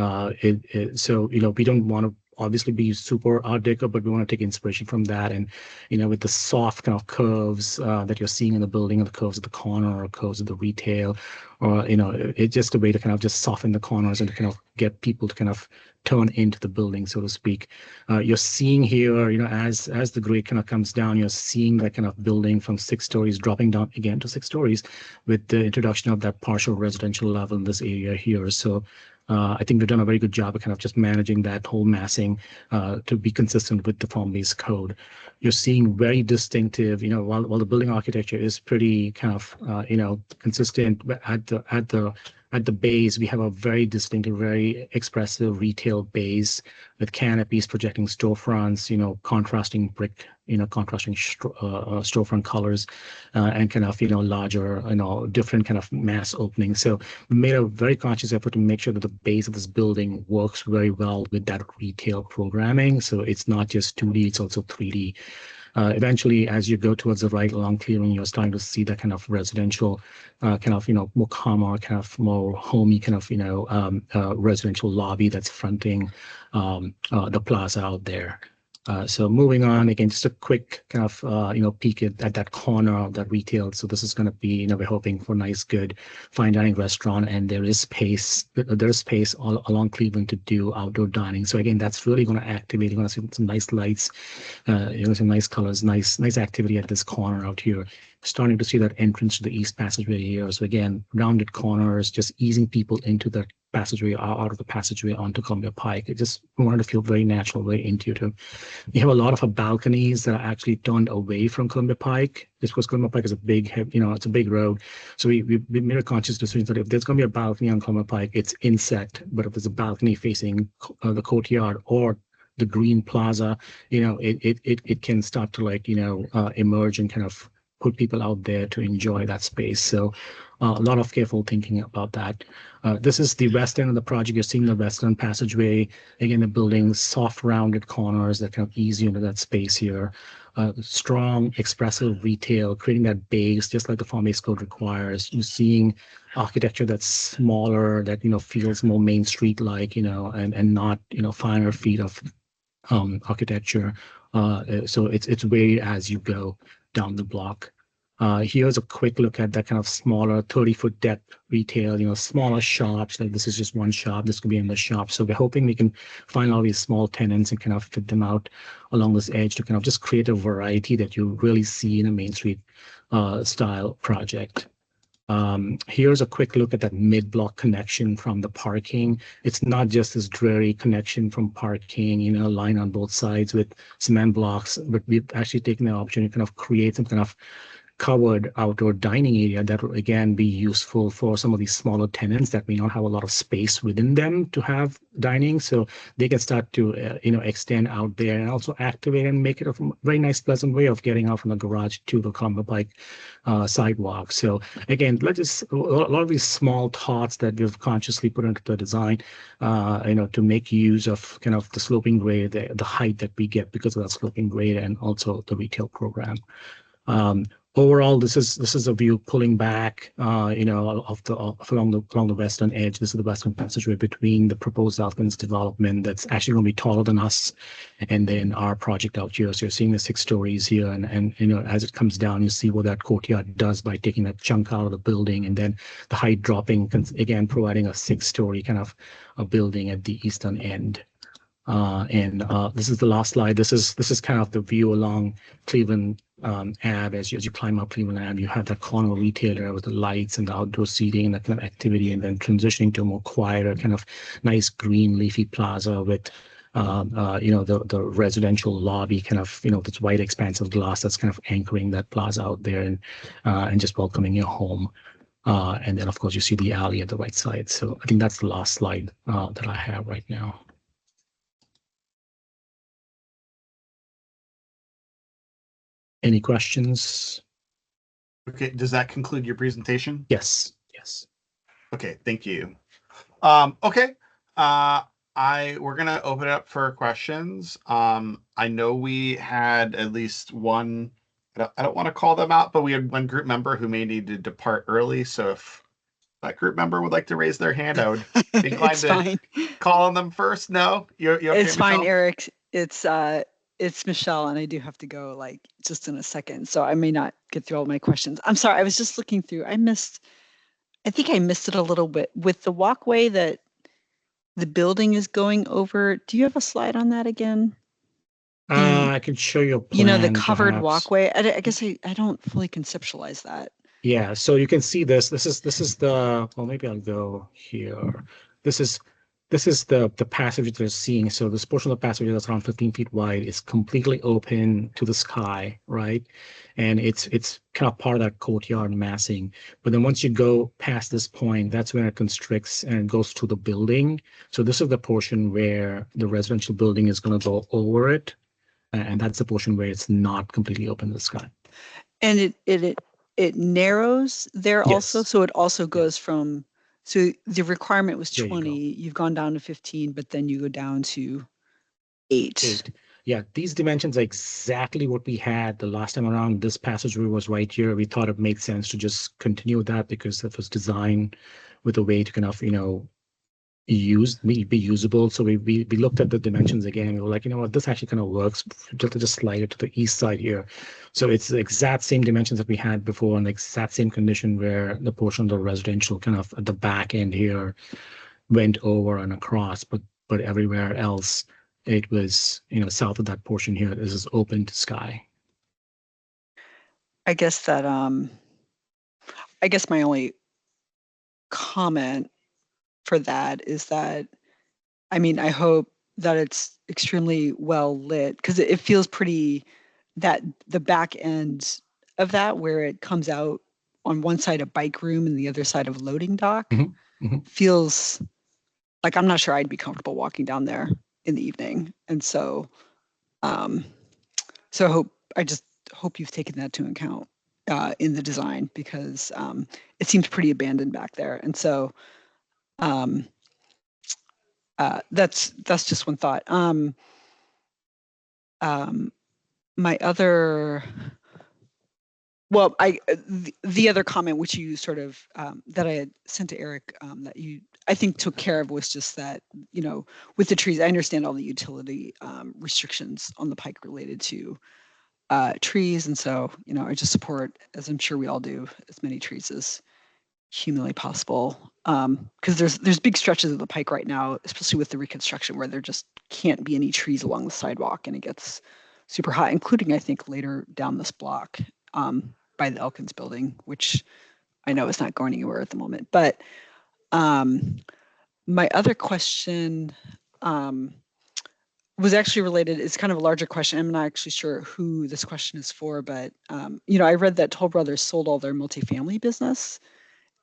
So we don't want to obviously be super Art Deco, but we want to take inspiration from that. And, with the soft kind of curves that you're seeing in the building, or the curves at the corner, or curves of the retail, or, it's just a way to kind of just soften the corners and to kind of get people to kind of turn into the building, so to speak. You're seeing here, as the grade kind of comes down, you're seeing that kind of building from 6 stories dropping down again to 6 stories with the introduction of that partial residential level in this area here. So I think we've done a very good job of kind of just managing that whole massing to be consistent with the form-based code. You're seeing very distinctive, while the building architecture is pretty kind of, consistent at the base, we have a very distinctive, very expressive retail base with canopies projecting storefronts, contrasting brick, contrasting storefront colors, and kind of, larger, different kind of mass openings. So we made a very conscious effort to make sure that the base of this building works very well with that retail programming. So it's not just 2D, it's also 3D. Eventually, as you go towards the right along Cleveland, you're starting to see that kind of residential, kind of, more calmer, kind of more homey, kind of, residential lobby that's fronting the plaza out there. So moving on, again, just a quick kind of, peek at that corner of that retail. So this is going to be, we're hoping for a nice, good fine dining restaurant, and there's space all along Cleveland to do outdoor dining. So again, that's really going to activate. You're going to see some nice lights, some nice colors, nice activity at this corner out here. Starting to see that entrance to the East Passageway here. So again, rounded corners, just easing people into the passageway, out of the passageway onto Columbia Pike. It just wanted to feel very natural, very intuitive. You have a lot of balconies that are actually turned away from Columbia Pike, just because Columbia Pike is a big, it's a big road. So we made a conscious decision that if there's going to be a balcony on Columbia Pike, it's inset. But if there's a balcony facing the courtyard or the green plaza, it can start to emerge and kind of put people out there to enjoy that space. So a lot of careful thinking about that. This is the west end of the project. You're seeing the western passageway. Again, the building's soft rounded corners that kind of ease you into that space here. Strong, expressive retail, creating that base, just like the form-based code requires. You're seeing architecture that's smaller, that, feels more Main Street-like, and not, finer feet of architecture. So it's varied as you go down the block. Here's a quick look at that kind of smaller 30-foot depth retail, smaller shops. Like this is just one shop. This could be another shop. So we're hoping we can find all these small tenants and kind of fit them out along this edge to kind of just create a variety that you really see in a Main Street style project. Here's a quick look at that mid-block connection from the parking. It's not just this dreary connection from parking, line on both sides with cement blocks, but we've actually taken the opportunity to kind of create some kind of covered outdoor dining area that will again be useful for some of these smaller tenants that may not have a lot of space within them to have dining. So they can start to extend out there and also activate and make it a very nice, pleasant way of getting out from the garage to the Columbia Pike sidewalk. So again, a lot of these small thoughts that we've consciously put into the design, to make use of kind of the sloping grade, the height that we get because of that sloping grade, and also the retail program. Overall, this is a view pulling back, along the western edge. This is the western passageway between the proposed Elkins development that's actually going to be taller than us, and then our project out here. So you're seeing the 6 stories here, and as it comes down, you see what that courtyard does by taking that chunk out of the building, and then the height dropping, again providing a 6-story kind of a building at the eastern end. This is the last slide. This is kind of the view along Cleveland Ave. As you climb up Cleveland Ave, you have that corner retailer with the lights and the outdoor seating and that kind of activity, and then transitioning to a more quieter kind of nice green leafy plaza with the residential lobby kind of, this white expanse of glass that's kind of anchoring that plaza out there and just welcoming you home. And then, of course, you see the alley at the right side. So I think that's the last slide that I have right now. Any questions? Okay, does that conclude your presentation? Yes. Yes. Okay, thank you. Okay, we're gonna open it up for questions. I know we had at least one. I don't want to call them out, but we had one group member who may need to depart early. So if that group member would like to raise their hand, I would be inclined It's to fine. call on them first. No, you okay, It's fine, Michelle? Eric. It's Michelle, and I do have to go like just in a second, so I may not get through all my questions. I'm sorry. I was just looking through. I think I missed it a little bit with the walkway that the building is going over. Do you have a slide on that again? I can show you a plan, the covered perhaps. walkway. I guess I don't fully conceptualize that. Yeah, so you can see this. This is the, well, maybe I'll go here. This is the passage that you're seeing. So this portion of the passage that's around 15 feet wide is completely open to the sky, right? And it's kind of part of that courtyard massing. But then once you go past this point, that's when it constricts and goes to the building. So this is the portion where the residential building is going to go over it. And that's the portion where it's not completely open to the sky. And it narrows there also. Yes. So it also goes from, so the requirement was There you 20, go. you've gone down to 15, but then you go down to 8. Yeah, these dimensions are exactly what we had the last time around. This passageway was right here. We thought it made sense to just continue with that because it was designed with a way to kind of, be usable. So we looked at the dimensions again and we were like, you know what, this actually kind of works. Just slide it to the east side here. So it's the exact same dimensions that we had before and the exact same condition where the portion of the residential kind of at the back end here went over and across, but everywhere else it was, south of that portion here, this is open to sky. I guess that I guess my only comment for that is that, I mean, I hope that it's extremely well lit because it feels pretty, that the back end of that where it comes out on one side a bike room and the other side of loading dock feels like I'm not sure I'd be comfortable walking down there in the evening. And so I just hope you've taken that into account in the design because it seems pretty abandoned back there. And so that's just one thought. My other, well, the other comment which you sort of that I had sent to Eric that you I think took care of was just that, with the trees, I understand all the utility restrictions on the pike related to trees, and so I just support, as I'm sure we all do, as many trees as humanly possible, because there's big stretches of the pike right now, especially with the reconstruction, where there just can't be any trees along the sidewalk, and it gets super hot, including I think later down this block by the Elkins building, which I know is not going anywhere at the moment. But my other question was actually related. It's kind of a larger question. I'm not actually sure who this question is for, but I read that Toll Brothers sold all their multifamily business.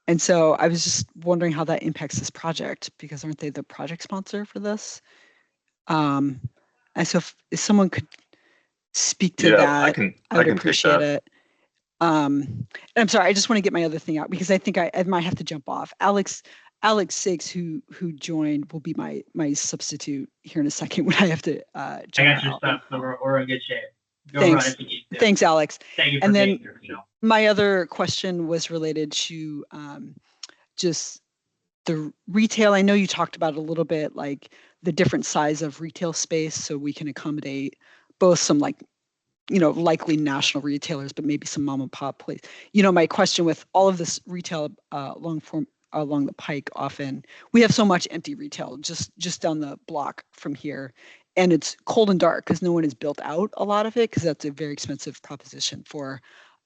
And so I was just wondering how that impacts this project, because aren't they the project sponsor for this? And so if someone could speak to that, I would appreciate it. And I'm sorry, I just want to get my other thing out because I think I might have to jump off. Alex Six, who joined, will be my substitute here in a second when I have to jump out. I got your stuff, so we're in good shape. Thanks. Thanks, Alex. Thank you for and being then here, Michelle. My other question was related to just the retail. I know you talked about a little bit, like the different size of retail space, so we can accommodate both some likely national retailers, but maybe some mom and pop place. My question with all of this retail along the pike, often we have so much empty retail just down the block from here, and it's cold and dark because no one has built out a lot of it, because that's a very expensive proposition for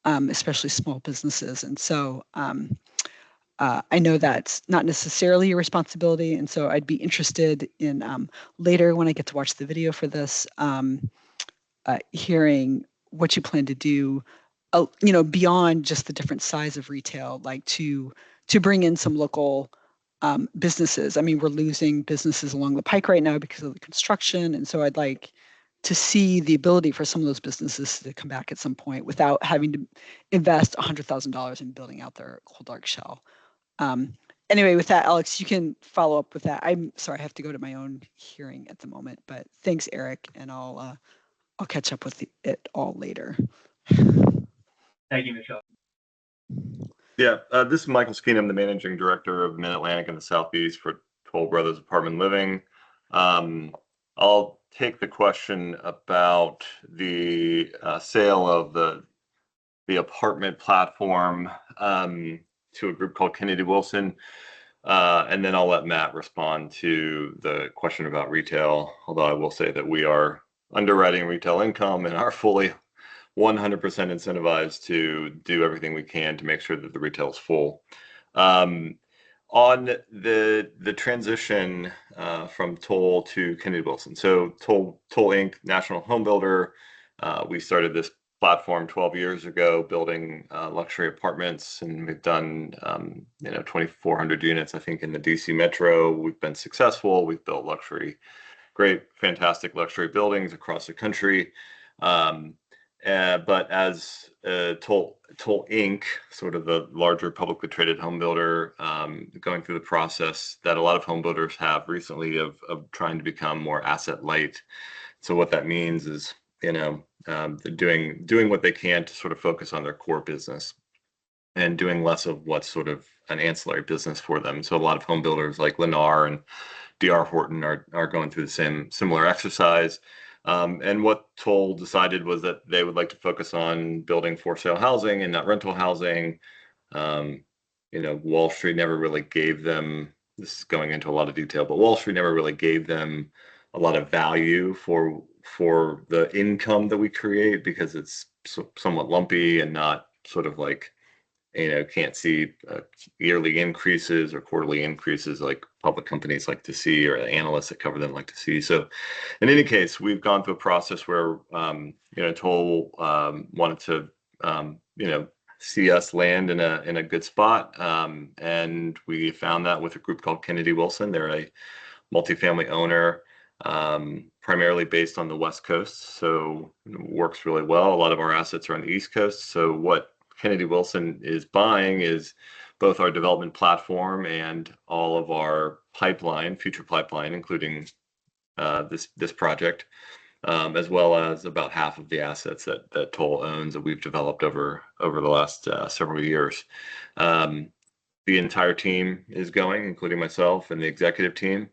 especially small businesses. And so I know that's not necessarily your responsibility, and so I'd be interested in later when I get to watch the video for this, hearing what you plan to do, beyond just the different size of retail, like to bring in some local businesses. I mean, we're losing businesses along the pike right now because of the construction, and so I'd like to see the ability for some of those businesses to come back at some point without having to invest $100,000 in building out their cold dark shell. Anyway, with that, Alex, you can follow up with that. I'm sorry, I have to go to my own hearing at the moment, but thanks, Eric, and I'll catch up with it all later. Thank you, Michelle. Yeah, this is Michael Skeen. I'm the managing director of Mid-Atlantic in the Southeast for Toll Brothers Apartment Living. I'll take the question about the sale of the apartment platform to a group called Kennedy Wilson. And then I'll let Matt respond to the question about retail, although I will say that we are underwriting retail income and are fully 100% incentivized to do everything we can to make sure that the retail is full. On the transition from Toll to Kennedy Wilson. So Toll Inc., national home builder. We started this platform 12 years ago, building luxury apartments, and we've done 2,400 units, I think, in the DC Metro. We've been successful. We've built great, fantastic luxury buildings across the country. But as Toll Inc., sort of the larger publicly traded home builder, going through the process that a lot of home builders have recently of trying to become more asset light. So what that means is, they're doing what they can to sort of focus on their core business and doing less of what's sort of an ancillary business for them. So a lot of home builders like Lennar and D.R. Horton are going through the similar exercise. And what Toll decided was that they would like to focus on building for sale housing and not rental housing. Wall Street never really gave them, this is going into a lot of detail, but Wall Street never really gave them a lot of value for the income that we create, because it's somewhat lumpy and not sort of like, can't see yearly increases or quarterly increases like public companies like to see, or the analysts that cover them like to see. So in any case, we've gone through a process where, Toll wanted to, see us land in a good spot. And we found that with a group called Kennedy Wilson. They're a multifamily owner, primarily based on the West Coast. So it works really well. A lot of our assets are on the East Coast. So what Kennedy Wilson is buying is both our development platform and all of our future pipeline, including this project, as well as about half of the assets that Toll owns that we've developed over the last several years. The entire team is going, including myself and the executive team,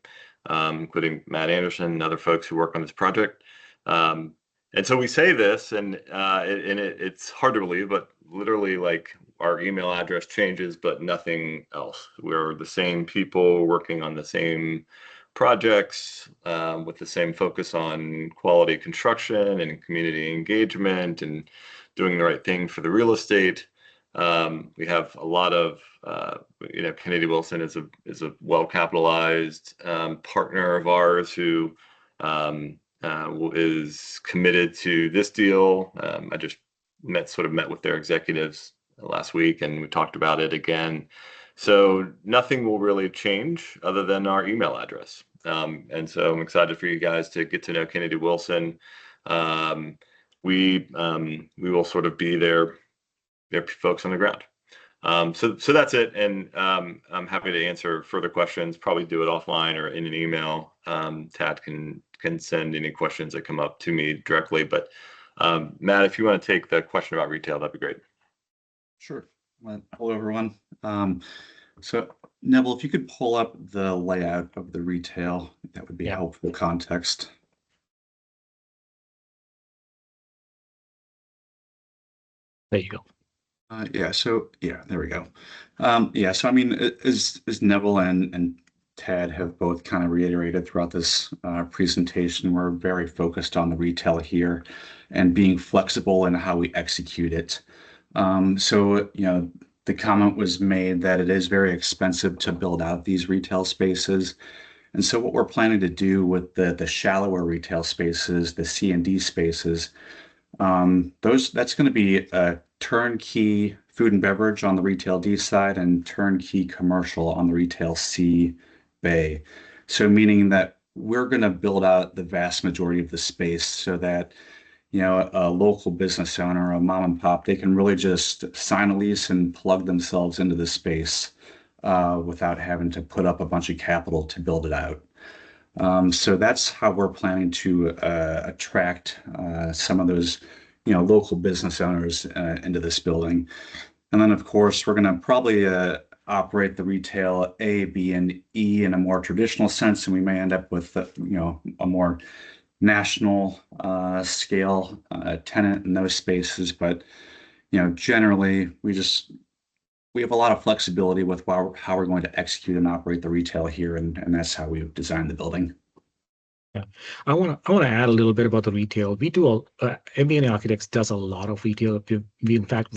including Matt Anderson and other folks who work on this project. And so we say this, and it's hard to believe, but literally, like, our email address changes, but nothing else. We're the same people working on the same projects, with the same focus on quality construction and community engagement and doing the right thing for the real estate. We have a lot of, Kennedy Wilson is a well-capitalized partner of ours who is committed to this deal. I just met with their executives last week, and we talked about it again. So nothing will really change other than our email address. And so I'm excited for you guys to get to know Kennedy Wilson. We will sort of be their folks on the ground. So that's it. And I'm happy to answer further questions, probably do it offline or in an email. Tad can send any questions that come up to me directly. But Matt, if you want to take the question about retail, that'd be great. Sure. Hello, everyone. So Neville, if you could pull up the layout of the retail, that would be helpful context. There you go. There we go. So I mean, as Neville and Ted have both kind of reiterated throughout this presentation, we're very focused on the retail here and being flexible in how we execute it. The the comment was made that it is very expensive to build out these retail spaces. And so what we're planning to do with the shallower retail spaces, the C and D spaces, that's going to be a turnkey food and beverage on the retail D side and turnkey commercial on the retail C bay. So meaning that we're going to build out the vast majority of the space so that, you know, a local business owner, a mom and pop, they can really just sign a lease and plug themselves into the space without having to put up a bunch of capital to build it out. So that's how we're planning to attract some of those, you know, local business owners into this building. And then, of course, we're going to probably operate the retail A, B, and E in a more traditional sense, and we may end up with, you know, a more national scale tenant in those spaces. But, you know, generally, we have a lot of flexibility with how we're going to execute and operate the retail here, and that's how we've designed the building. Yeah, I want to add a little bit about the retail. We do MBA Architects does a lot of retail. We in fact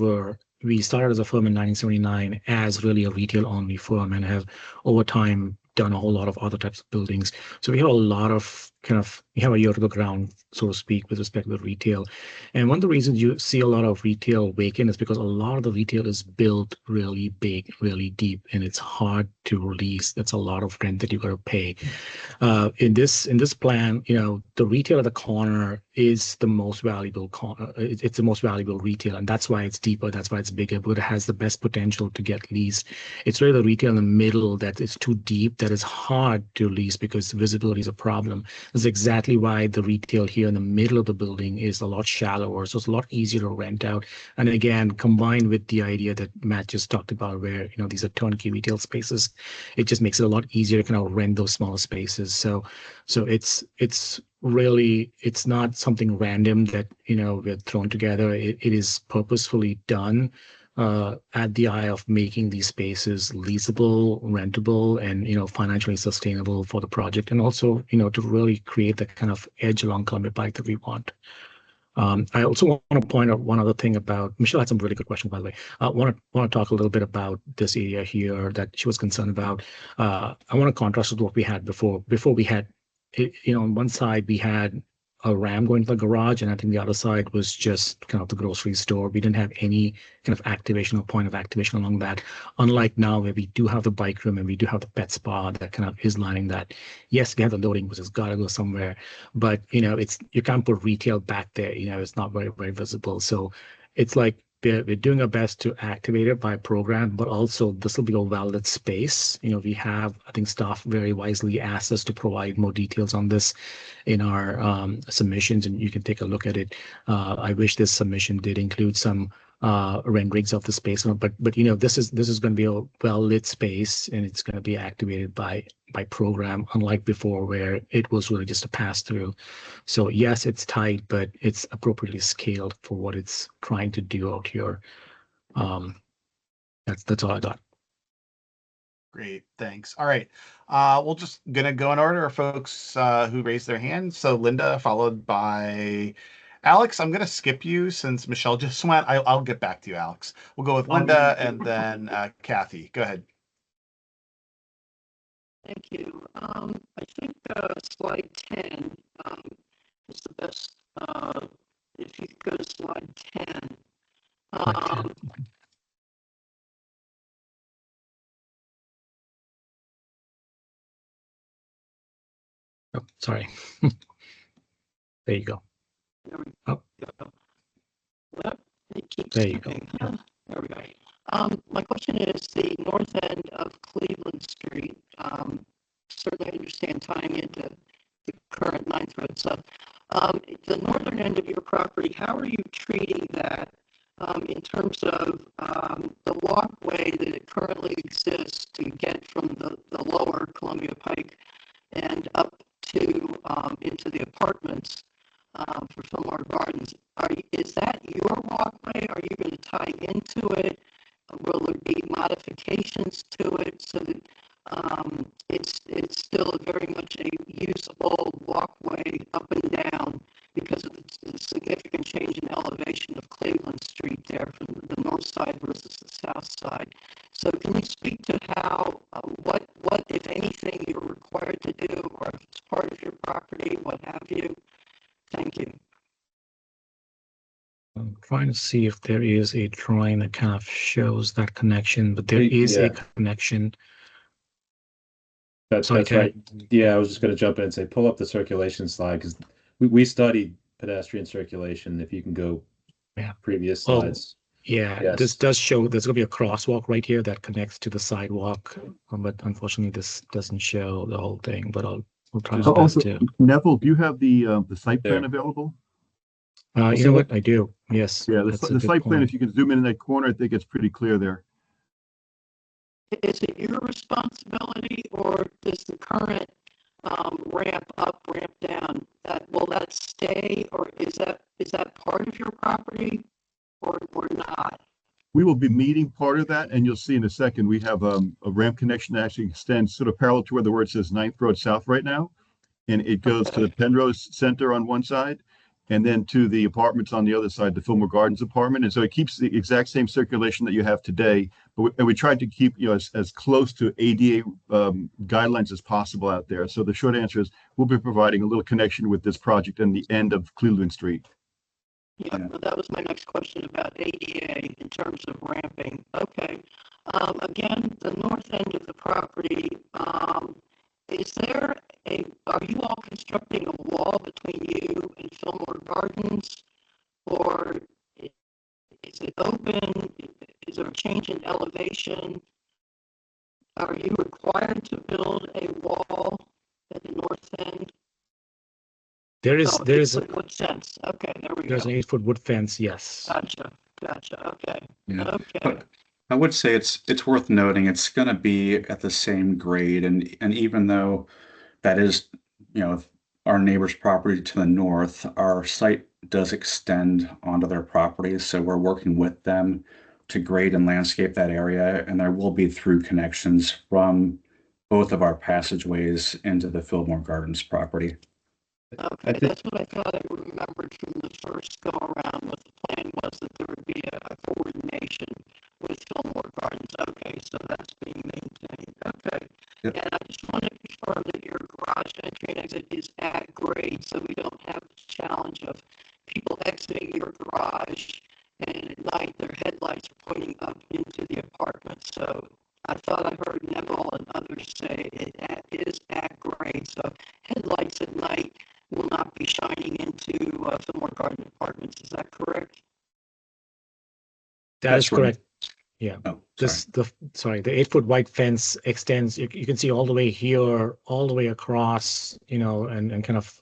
we started as a firm in 1979 as really a retail only firm, and have over time done a whole lot of other types of buildings. So we have a lot of we have a ear to the ground, so to speak, with respect to the retail. And one of the reasons you see a lot of retail vacant is because a lot of the retail is built really big, really deep, and it's hard to release. That's a lot of rent that you got to pay. In this plan, you know, the retail at the corner is the most valuable it's the most valuable retail, and that's why it's deeper, that's why it's bigger, but it has the best potential to get leased. It's really the retail in the middle that is too deep, that is hard to lease because visibility is a problem. That's exactly why the retail here in the middle of the building is a lot shallower, so it's a lot easier to rent out. And again, combined with the idea that Matt just talked about, where, you know, these are turnkey retail spaces, it just makes it a lot easier to kind of rent those smaller spaces. So it's really, it's not something random that, you know, we're thrown together. It is purposefully done at the eye of making these spaces leasable, rentable, and, you know, financially sustainable for the project, and also, you know, to really create that kind of edge along Columbia Pike that we want. I also want to point out one other thing about Michelle had some really good questions, by the way. I want to talk a little bit about this area here that she was concerned about. I want to contrast with what we had before. Before we had, you know, on one side we had a ramp going to the garage, and I think the other side was just kind of the grocery store. We didn't have any kind of activation or point of activation along that. Unlike now, where we do have the bike room and we do have the pet spa that kind of is lining that. Yes, we have the loading, which has got to go somewhere, but, you know, you can't put retail back there. You know, it's not very, very visible. So it's like we're doing our best to activate it by program, but also this will be a valid space. You know, we have, I think staff very wisely asked us to provide more details on this in our submissions, and you can take a look at it. I wish this submission did include some renderings of the space, but you know, this is going to be a well-lit space, and it's going to be activated by program, unlike before where it was really just a pass-through. So yes, it's tight, but it's appropriately scaled for what it's trying to do out here. That's all I got. Great, thanks. All right, we'll just gonna go in order of folks who raised their hands. So Linda, followed by Alex. I'm gonna skip you since Michelle just went. I'll get back to you, Alex. We'll go with Linda and then Kathy. Go ahead. Thank you. I think slide 10 is the best. If you could go to slide 10. Oh, sorry. There you go. There we Oh. go. Well, it keeps There you go. skipping. Huh? There we go. My question is the north end of Cleveland Street. Certainly understand tying into the current 9th Road sub. The northern end of your property, how are you treating that in terms of the walkway that currently exists to get from the lower Columbia Pike and up to into the apartments for Fillmore Gardens? Is that your walkway? Are you going to tie into it? Will there be modifications to it so that it's still very much a usable walkway up and down because of the significant change in elevation of Cleveland Street there from the north side versus the south side? to do, or if it's part of your property, what have you. Thank you. I'm trying to see if there is a drawing that kind of shows that connection, but there is Yeah. a connection. That's Sorry, right. Ted. Yeah, I was just going to jump in and say, pull up the circulation slide because we studied pedestrian circulation. If you can go previous slides. Yeah, Yes. this does show there's going to be a crosswalk right here that connects to the sidewalk, but unfortunately this doesn't show the whole thing, but we'll try our best to. Neville, do you have the site plan There. available? You know what? I do. Yes. Yeah, that's a the good site plan, point. if you can zoom in that corner, I think it's pretty clear there. Is it your responsibility, or does the current ramp up, ramp down, will that stay, or is that part of your property, or not? We will be meeting part of that, and you'll see in a second, we have a ramp connection that actually extends sort of parallel to where it says 9th Road South right now. And it goes to the Penrose Center on one side, and then to the apartments on the other side, the Fillmore Gardens apartment. And so it keeps the exact same circulation that you have today. But we tried to keep, as close to ADA guidelines as possible out there. So the short answer is we'll be providing a little connection with this project and the end of Cleveland Street. Yeah, well, that was my next question about ADA in terms of ramping. Okay. Again, the north end of the property, are you all constructing a wall between you and Fillmore Gardens, or is it open? Is there a change in elevation? Are you required to build a wall at the north end? There is wood fence. Okay, there we go. There's an 8-foot wood fence. Yes. Gotcha. Okay. Yeah. Okay. But I would say it's worth noting it's going to be at the same grade, and even though that is, our neighbor's property to the north, our site does extend onto their property, so we're working with them to grade and landscape that area, and there will be through connections from both of our passageways into the Fillmore Gardens property. Okay, that's what I thought I remembered from the first go around. What the plan was, that there would be a coordination with Fillmore Gardens. Okay, so that's being maintained. Okay. Yep. And I just want to confirm that your garage entry and exit is at grade, so we don't have the challenge of people exiting your garage and at night their headlights are pointing up into the apartment. So I thought I heard Neville and others say it is at grade, so headlights at night will not be shining into Fillmore Garden Apartments. Is that correct? That is correct. Yeah. Oh, the 8-foot white fence extends. You can see all the way here, all the way across, and kind of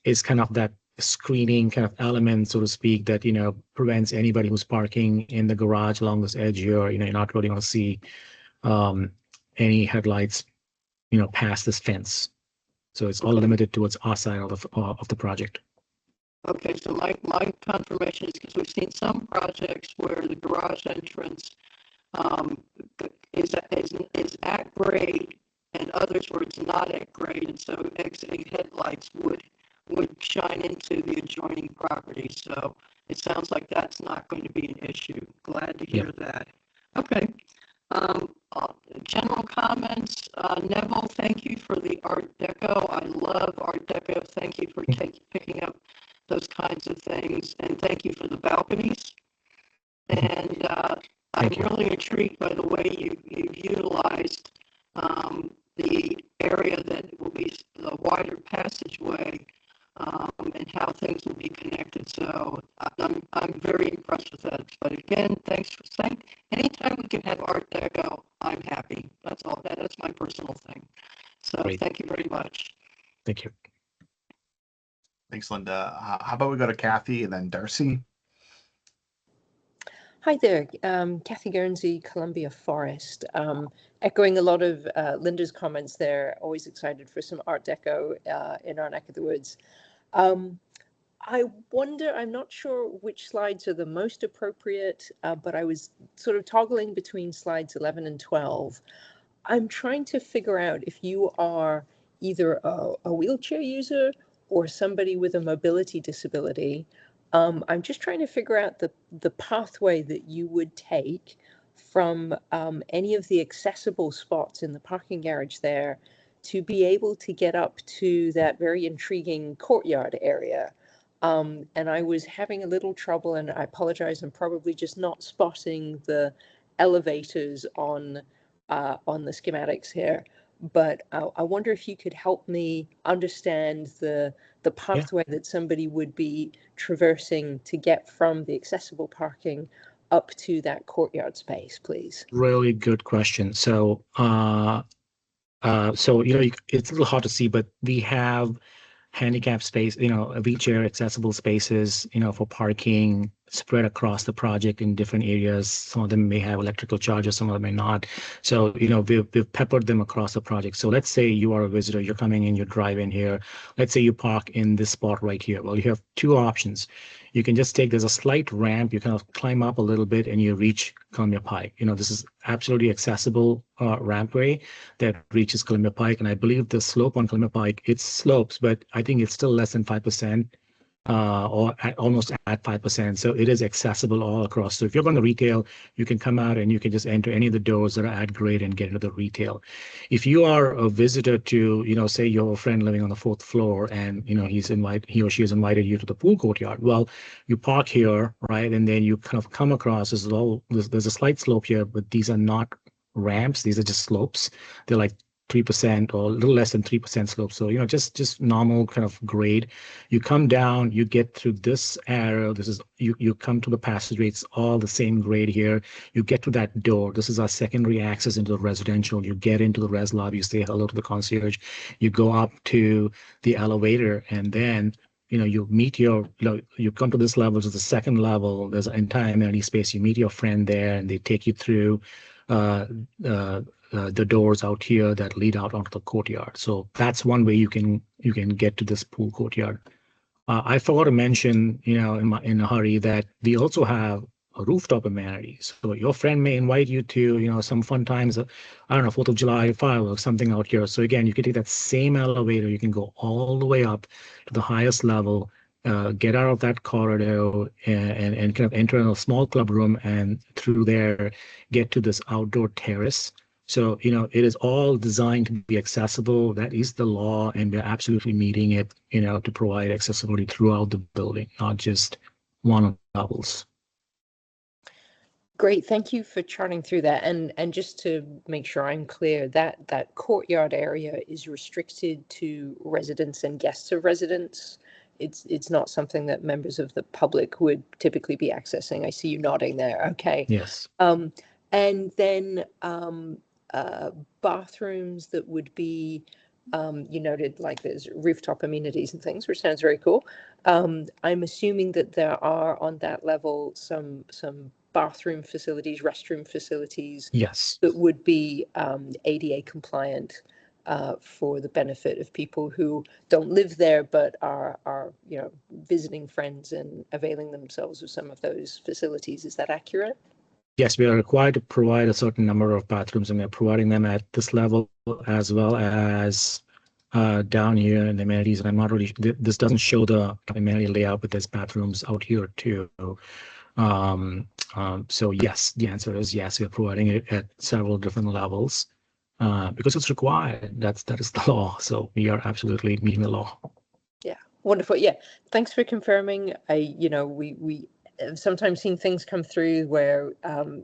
is kind of that screening kind of element, so to speak, that prevents anybody who's parking in the garage along this edge here. You're not really going to see any headlights, past this fence. So it's all limited towards our side of the project. Okay, so my confirmation is because we've seen some projects where the garage entrance is at grade, and others where it's not at grade, and so exiting headlights would shine into the adjoining property. So it sounds like that's not going to be an issue. Glad to hear that. Okay. General comments. Neville, thank you for the Art Deco. I love Art Deco. Thank you for picking up those kinds of things, and thank you for the balconies. And I'm really intrigued by the way you've utilized the area that will be the wider passageway, and how things will be connected. So I'm very impressed with that. But again, thanks for saying. Anytime we can have Art Deco, I'm happy. That's all. That's my personal thing. So Thank you very much. Thank you. Thanks, Linda. How about we go to Kathy and then Darcy? Hi there, Kathy Guernsey, Columbia Forest. Echoing a lot of Linda's comments there, always excited for some Art Deco in our neck of the woods. I wonder, I'm not sure which slides are the most appropriate, but I was sort of toggling between slides 11 and 12. I'm trying to figure out if you are either a wheelchair user or somebody with a mobility disability. I'm just trying to figure out the pathway that you would take from any of the accessible spots in the parking garage there to be able to get up to that very intriguing courtyard area. And I was having a little trouble, and I apologize, I'm probably just not spotting the elevators on the schematics here. But I wonder if you could help me understand the pathway that somebody would be traversing to get from the accessible parking up to that courtyard space, please. Really good question. So, so it's a little hard to see, but we have handicap space, wheelchair accessible spaces, for parking spread across the project in different areas. Some of them may have electrical charges, some of them may not. So, we've peppered them across the project. So let's say you are a visitor, you're coming in, you drive in here. Let's say you park in this spot right here. Well, you have two options. You can just there's a slight ramp, you kind of climb up a little bit and you reach Columbia Pike. This is absolutely accessible rampway that reaches Columbia Pike. And I believe the slope on Columbia Pike, it slopes, but I think it's still less than 5%. Or almost at 5%. So it is accessible all across. So if you're going to retail, you can come out and you can just enter any of the doors that are at grade and get into the retail. If you are a visitor to, say you're a friend living on the 4th floor and, he or she has invited you to the pool courtyard. Well, you park here, right? And then you kind of come across there's a slight slope here, but these are not ramps. These are just slopes. They're like 3% or a little less than 3% slope. So, just normal kind of grade. You come down, you get through this arrow. This is, you come to the passageway. It's all the same grade here. You get to that door. This is our secondary access into the residential. You get into the res lobby, you say hello to the concierge. You go up to the elevator and then you meet you come to this level, to the second level. There's an entire amenity space. You meet your friend there and they take you through the doors out here that lead out onto the courtyard. So that's one way you can get to this pool courtyard. I forgot to mention, in a hurry, that we also have a rooftop amenities. So your friend may invite you to, some fun times, I don't know, 4th of July fireworks, something out here. So again, you can take that same elevator, you can go all the way up to the highest level, get out of that corridor and kind of enter in a small club room and through there get to this outdoor terrace. So, it is all designed to be accessible. That is the law, and we're absolutely meeting it, to provide accessibility throughout the building, not just one of the levels. Great, thank you for charting through that. And just to make sure I'm clear, that courtyard area is restricted to residents and guests of residents. It's not something that members of the public would typically be accessing. I see you nodding there. Okay. Yes. And then bathrooms that would be, you noted like there's rooftop amenities and things, which sounds very cool. I'm assuming that there are on that level some bathroom facilities, restroom facilities. Yes. That would be ADA compliant for the benefit of people who don't live there but are visiting friends and availing themselves of some of those facilities. Is that accurate? Yes, we are required to provide a certain number of bathrooms, and we're providing them at this level as well as down here in the amenities. And I'm not really, this doesn't show the amenity layout, but there's bathrooms out here too. So yes, the answer is yes, we're providing it at several different levels because it's required. That is the law. So we are absolutely meeting the law. Yeah, wonderful. Yeah, thanks for confirming. We have sometimes seen things come through where,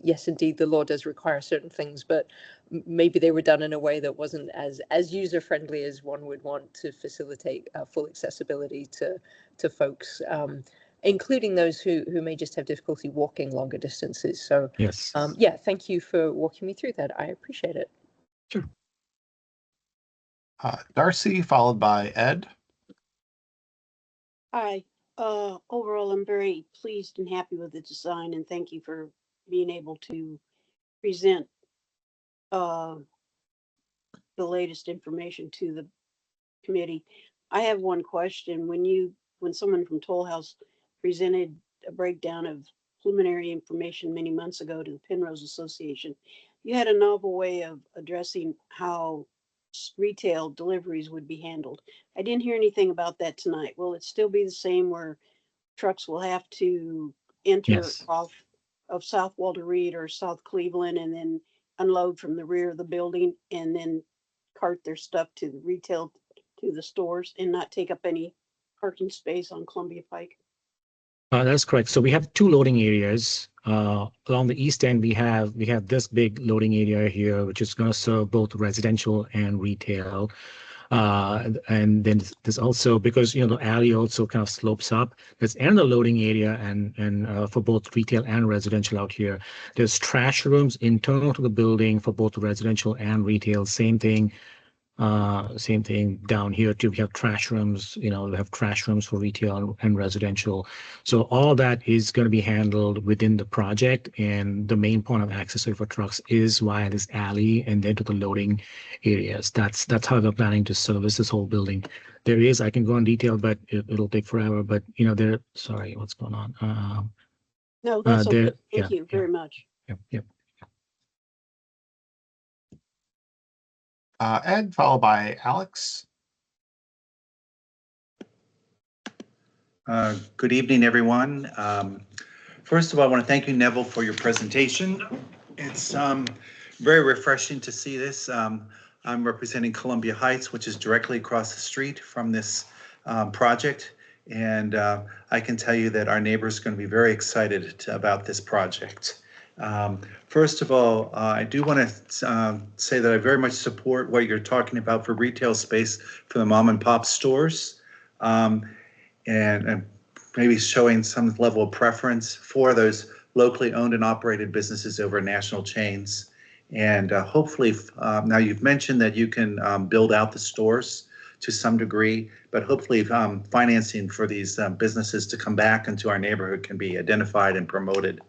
yes, indeed, the law does require certain things, but maybe they were done in a way that wasn't as user-friendly as one would want to facilitate full accessibility to folks, including those who may just have difficulty walking longer distances. So, yes. Yeah, thank you for walking me through that. I appreciate it. Sure. Darcy, followed by Ed. Hi. Overall, I'm very pleased and happy with the design, and thank you for being able to present the latest information to the committee. I have one question. When someone from Toll House presented a breakdown of preliminary information many months ago to the Penrose Association, you had a novel way of addressing how retail deliveries would be handled. I didn't hear anything about that tonight. Will it still be the same where trucks will have to enter off of South Walter Reed or South Cleveland and then unload from the rear of the building and then cart their stuff to the retail, to the stores and not take up any parking space on Columbia Pike? That's correct. So we have two loading areas. Along the east end, we have this big loading area here, which is going to serve both residential and retail. And then there's also, because the alley also kind of slopes up, there's another loading area and for both retail and residential out here. There's trash rooms internal to the building for both residential and retail. Same thing down here too. We have trash rooms, we have trash rooms for retail and residential. So all that is going to be handled within the project, and the main point of access for trucks is via this alley and then to the loading areas. That's how we're planning to service this whole building. There is, I can go in detail, but it'll take forever. But sorry, what's going on? No, that's okay. Thank yeah, you very much. Yep. Ed, followed by Alex. Good evening, everyone. First of all, I want to thank you, Neville, for your presentation. It's very refreshing to see this. I'm representing Columbia Heights, which is directly across the street from this project. And I can tell you that our neighbors are going to be very excited about this project. First of all, I do want to say that I very much support what you're talking about for retail space for the mom and pop stores, and maybe showing some level of preference for those locally owned and operated businesses over national chains. And hopefully, now you've mentioned that you can build out the stores to some degree, but hopefully financing for these businesses to come back into our neighborhood can be identified and promoted.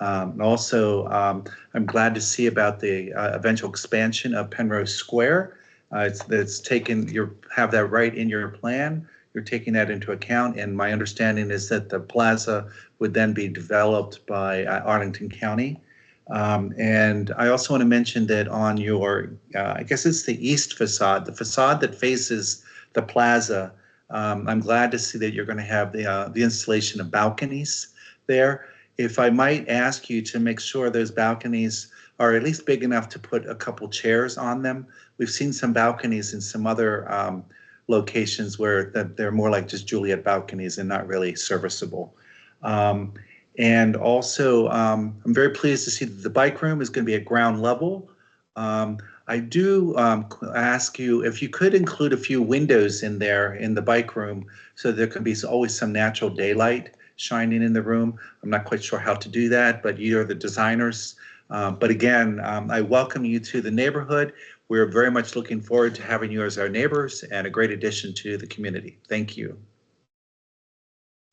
Also, I'm glad to see about the eventual expansion of Penrose Square. It's taken, you have that right in your plan. You're taking that into account, and my understanding is that the plaza would then be developed by Arlington County. And I also want to mention that on your, I guess it's the east facade, the facade that faces the plaza, I'm glad to see that you're going to have the installation of balconies there. If I might ask you to make sure those balconies are at least big enough to put a couple chairs on them. We've seen some balconies in some other locations where they're more like just Juliet balconies and not really serviceable. And also, I'm very pleased to see that the bike room is going to be at ground level. I do ask you if you could include a few windows in there in the bike room so there could be always some natural daylight shining in the room. I'm not quite sure how to do that, but you're the designers. But again, I welcome you to the neighborhood. We're very much looking forward to having you as our neighbors and a great addition to the community. Thank you.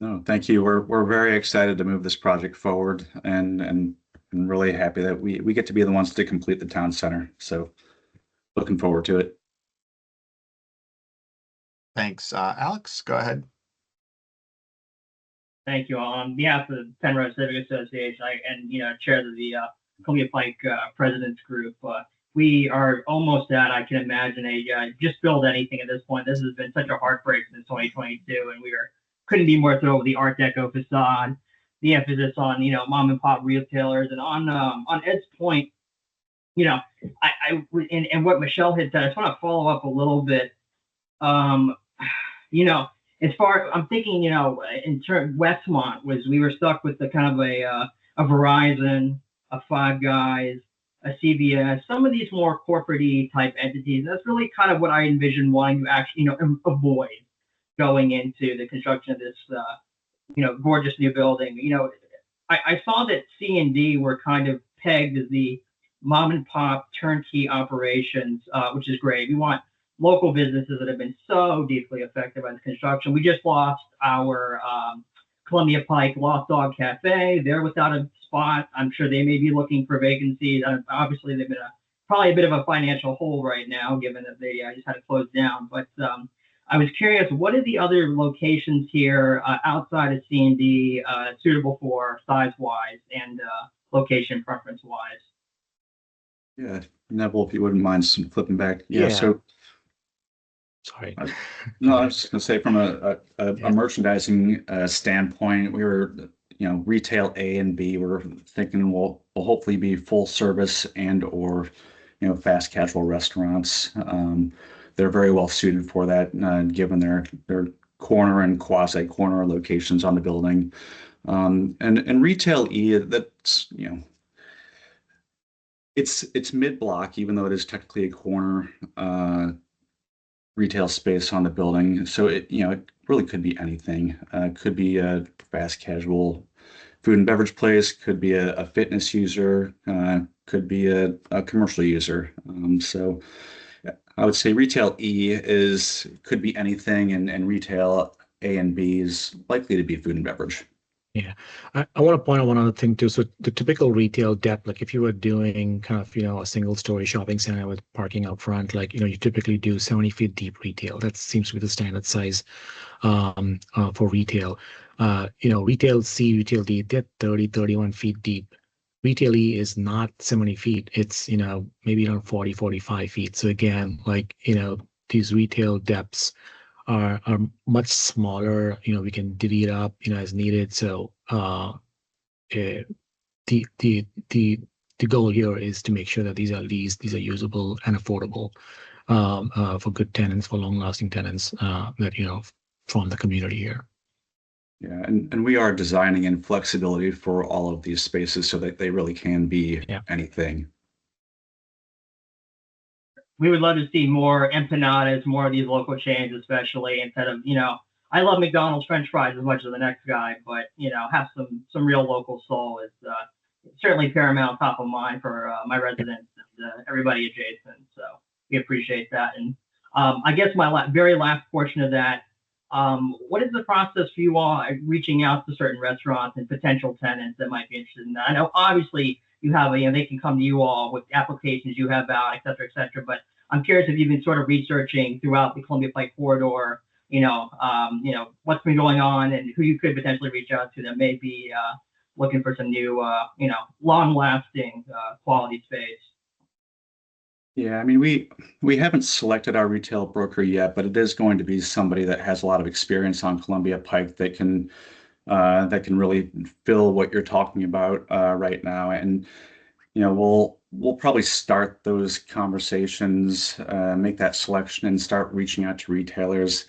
No, thank you. We're very excited to move this project forward and really happy that we get to be the ones to complete the town center. So looking forward to it. Thanks. Alex, go ahead. Thank you. On behalf of the Penrose Civic Association and chair of the Columbia Pike President's Group, we are almost at, I can imagine, a just build anything at this point. This has been such a heartbreak since 2022, and couldn't be more thrilled with the Art Deco facade, the emphasis on mom and pop retailers, and on Ed's point, and what Michelle had said. I just want to follow up a little bit. As far, I'm thinking, in terms, Westmont we were stuck with the kind of a Verizon, a Five Guys, a CVS, some of these more corporate-y type entities. That's really kind of what I envision wanting to actually, avoid going into the construction of this, gorgeous new building. I saw that C&D were kind of pegged as the mom and pop turnkey operations, which is great. We want local businesses that have been so deeply affected by the construction. We just lost our Columbia Pike Lost Dog Cafe. They're without a spot. I'm sure they may be looking for vacancies. Obviously, they've been probably a bit of a financial hole right now, given that they just had to close down. But I was curious, what are the other locations here outside of C&D suitable for size-wise and location preference-wise? Yeah, Neville, if you wouldn't mind flipping back. Yeah. So sorry. No, I was just going to say from a merchandising standpoint, we were, retail A and B. We're thinking we'll hopefully be full service and or fast casual restaurants. They're very well suited for that, given their corner and quasi corner locations on the building. And retail E, that's it's mid block, even though it is technically a corner retail space on the building. So it really could be anything. Could be a fast casual food and beverage place, could be a fitness user, could be a commercial user. So I would say retail E could be anything, and retail A and B is likely to be food and beverage. Yeah, I want to point out one other thing too. So the typical retail depth, like if you were doing kind of, a single story shopping center with parking out front, like, you typically do 70 feet deep retail. That seems to be the standard size for retail. Retail C, retail D, they're 30, 31 feet deep. Retail E is not 70 feet. It's, maybe around 40, 45 feet. So again, like, these retail depths are much smaller. We can divvy it up, as needed. So the goal here is to make sure that these are leased, these are usable and affordable for good tenants, for long-lasting tenants that from the community here. Yeah, and we are designing in flexibility for all of these spaces so that they really can be anything. We would love to see more empanadas, more of these local chains, especially instead of, I love McDonald's French fries as much as the next guy, but, have some real local soul is certainly paramount, top of mind for my residents and everybody adjacent. So we appreciate that. And I guess my very last portion of that, what is the process for you all reaching out to certain restaurants and potential tenants that might be interested in that? I know obviously you have, they can come to you all with applications you have out, et cetera, but I'm curious if you've been sort of researching throughout the Columbia Pike corridor, what's been going on and who you could potentially reach out to that may be looking for some new, long-lasting quality space. Yeah, I mean, we haven't selected our retail broker yet, but it is going to be somebody that has a lot of experience on Columbia Pike that can really fill what you're talking about right now. And we'll probably start those conversations, make that selection, and start reaching out to retailers,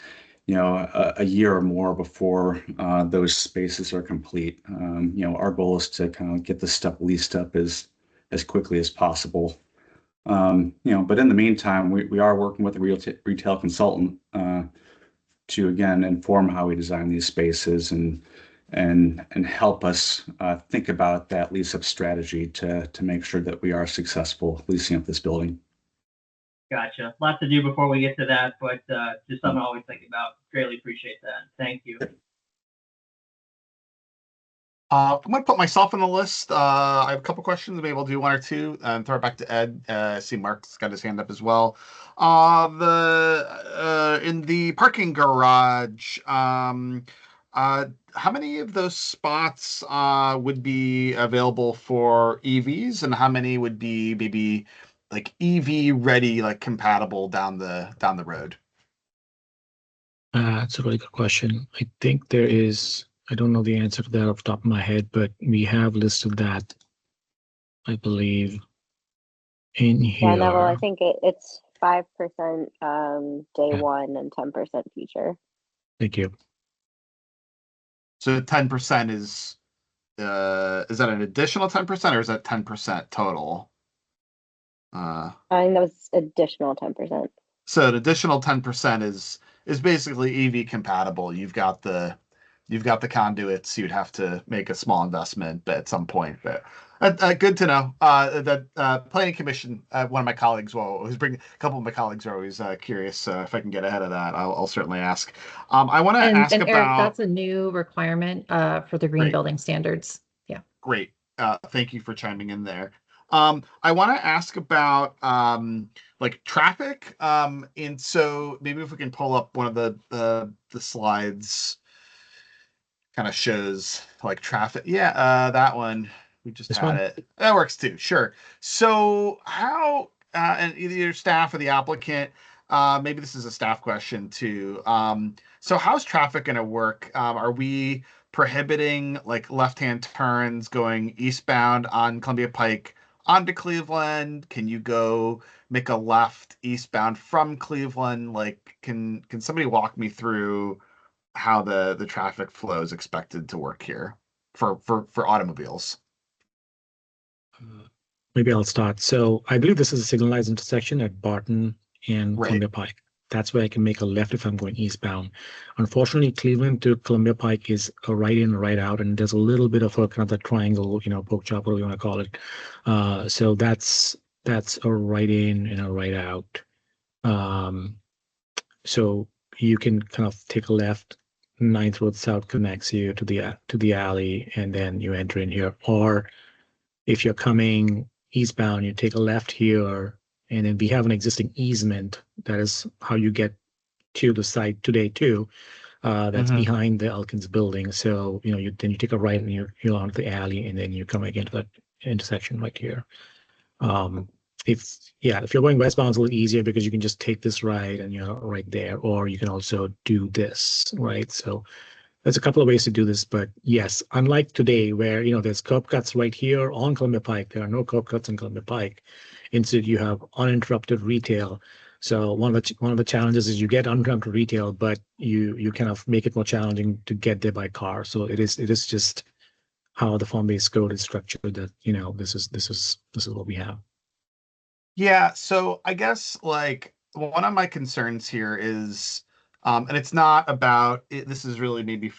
a year or more before those spaces are complete. Our goal is to kind of get this stuff leased up as quickly as possible. But in the meantime, we are working with a retail consultant to again inform how we design these spaces and help us think about that lease up strategy to make sure that we are successful leasing up this building. Gotcha. Lots to do before we get to that, but just something I always think about. Greatly appreciate that. Thank you. I'm going to put myself on the list. I have a couple questions. Maybe we'll do one or two and throw it back to Ed. I see Mark's got his hand up as well. In the parking garage, how many of those spots would be available for EVs, and how many would be maybe like EV ready, like compatible down the road? That's a really good question. I think there is. I don't know the answer to that off the top of my head, but we have listed that, I believe, in here. Yeah, Neville, I think it's 5% day one and 10% future. Thank you. So 10% is that an additional 10% or is that 10% total? I think that was additional 10%. So an additional 10% is basically EV compatible. You've got the conduits. You'd have to make a small investment at some point, but good to know. That planning commission, one of my colleagues, a couple of my colleagues are always curious. If I can get ahead of that, I'll certainly ask. I want to ask and about. Eric, that's a new requirement for the green building standards. Yeah. Great. Thank you for chiming in there. I want to ask about like traffic. And so maybe if we can pull up one of the slides, kind of shows like traffic. Yeah, that one. We just This had one? it. That works too. Sure. So how and either your staff or the applicant, maybe this is a staff question too. So how's traffic going to work? Are we prohibiting like left-hand turns going eastbound on Columbia Pike onto Cleveland? Can you go make a left eastbound from Cleveland? Like, can somebody walk me through how the traffic flow is expected to work here for automobiles? Maybe I'll start. So I believe this is a signalized intersection at Barton and Right. Columbia Pike. That's where I can make a left if I'm going eastbound. Unfortunately, Cleveland to Columbia Pike is a right in, right out, and there's a little bit of a kind of that triangle, pork chop, whatever you want to call it. So that's a right in and a right out. So you can kind of take a left. 9th Road South connects you to the alley, and then you enter in here. Or if you're coming eastbound, you take a left here, and then we have an existing easement. That is how you get to the site today too. That's behind the Elkins building. So you take a right and you're onto the alley, and then you come again to that intersection right here. If you're going westbound, it's a little easier because you can just take this right and you're right there, or you can also do this, right? So there's a couple of ways to do this, but yes, unlike today where, there's curb cuts right here on Columbia Pike, there are no curb cuts on Columbia Pike. Instead, you have uninterrupted retail. So one of the challenges is you get uninterrupted retail, but you kind of make it more challenging to get there by car. So it is just how the form-based code is structured that, this is what we have. Yeah, so I guess like one of my concerns here is, and it's not about it, this is really maybe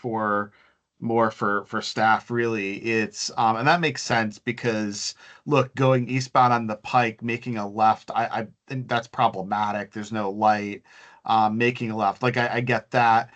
more for staff really. It's and that makes sense because look, going eastbound on the Pike, making a left, I think that's problematic. There's no light. Making a left, like I get that.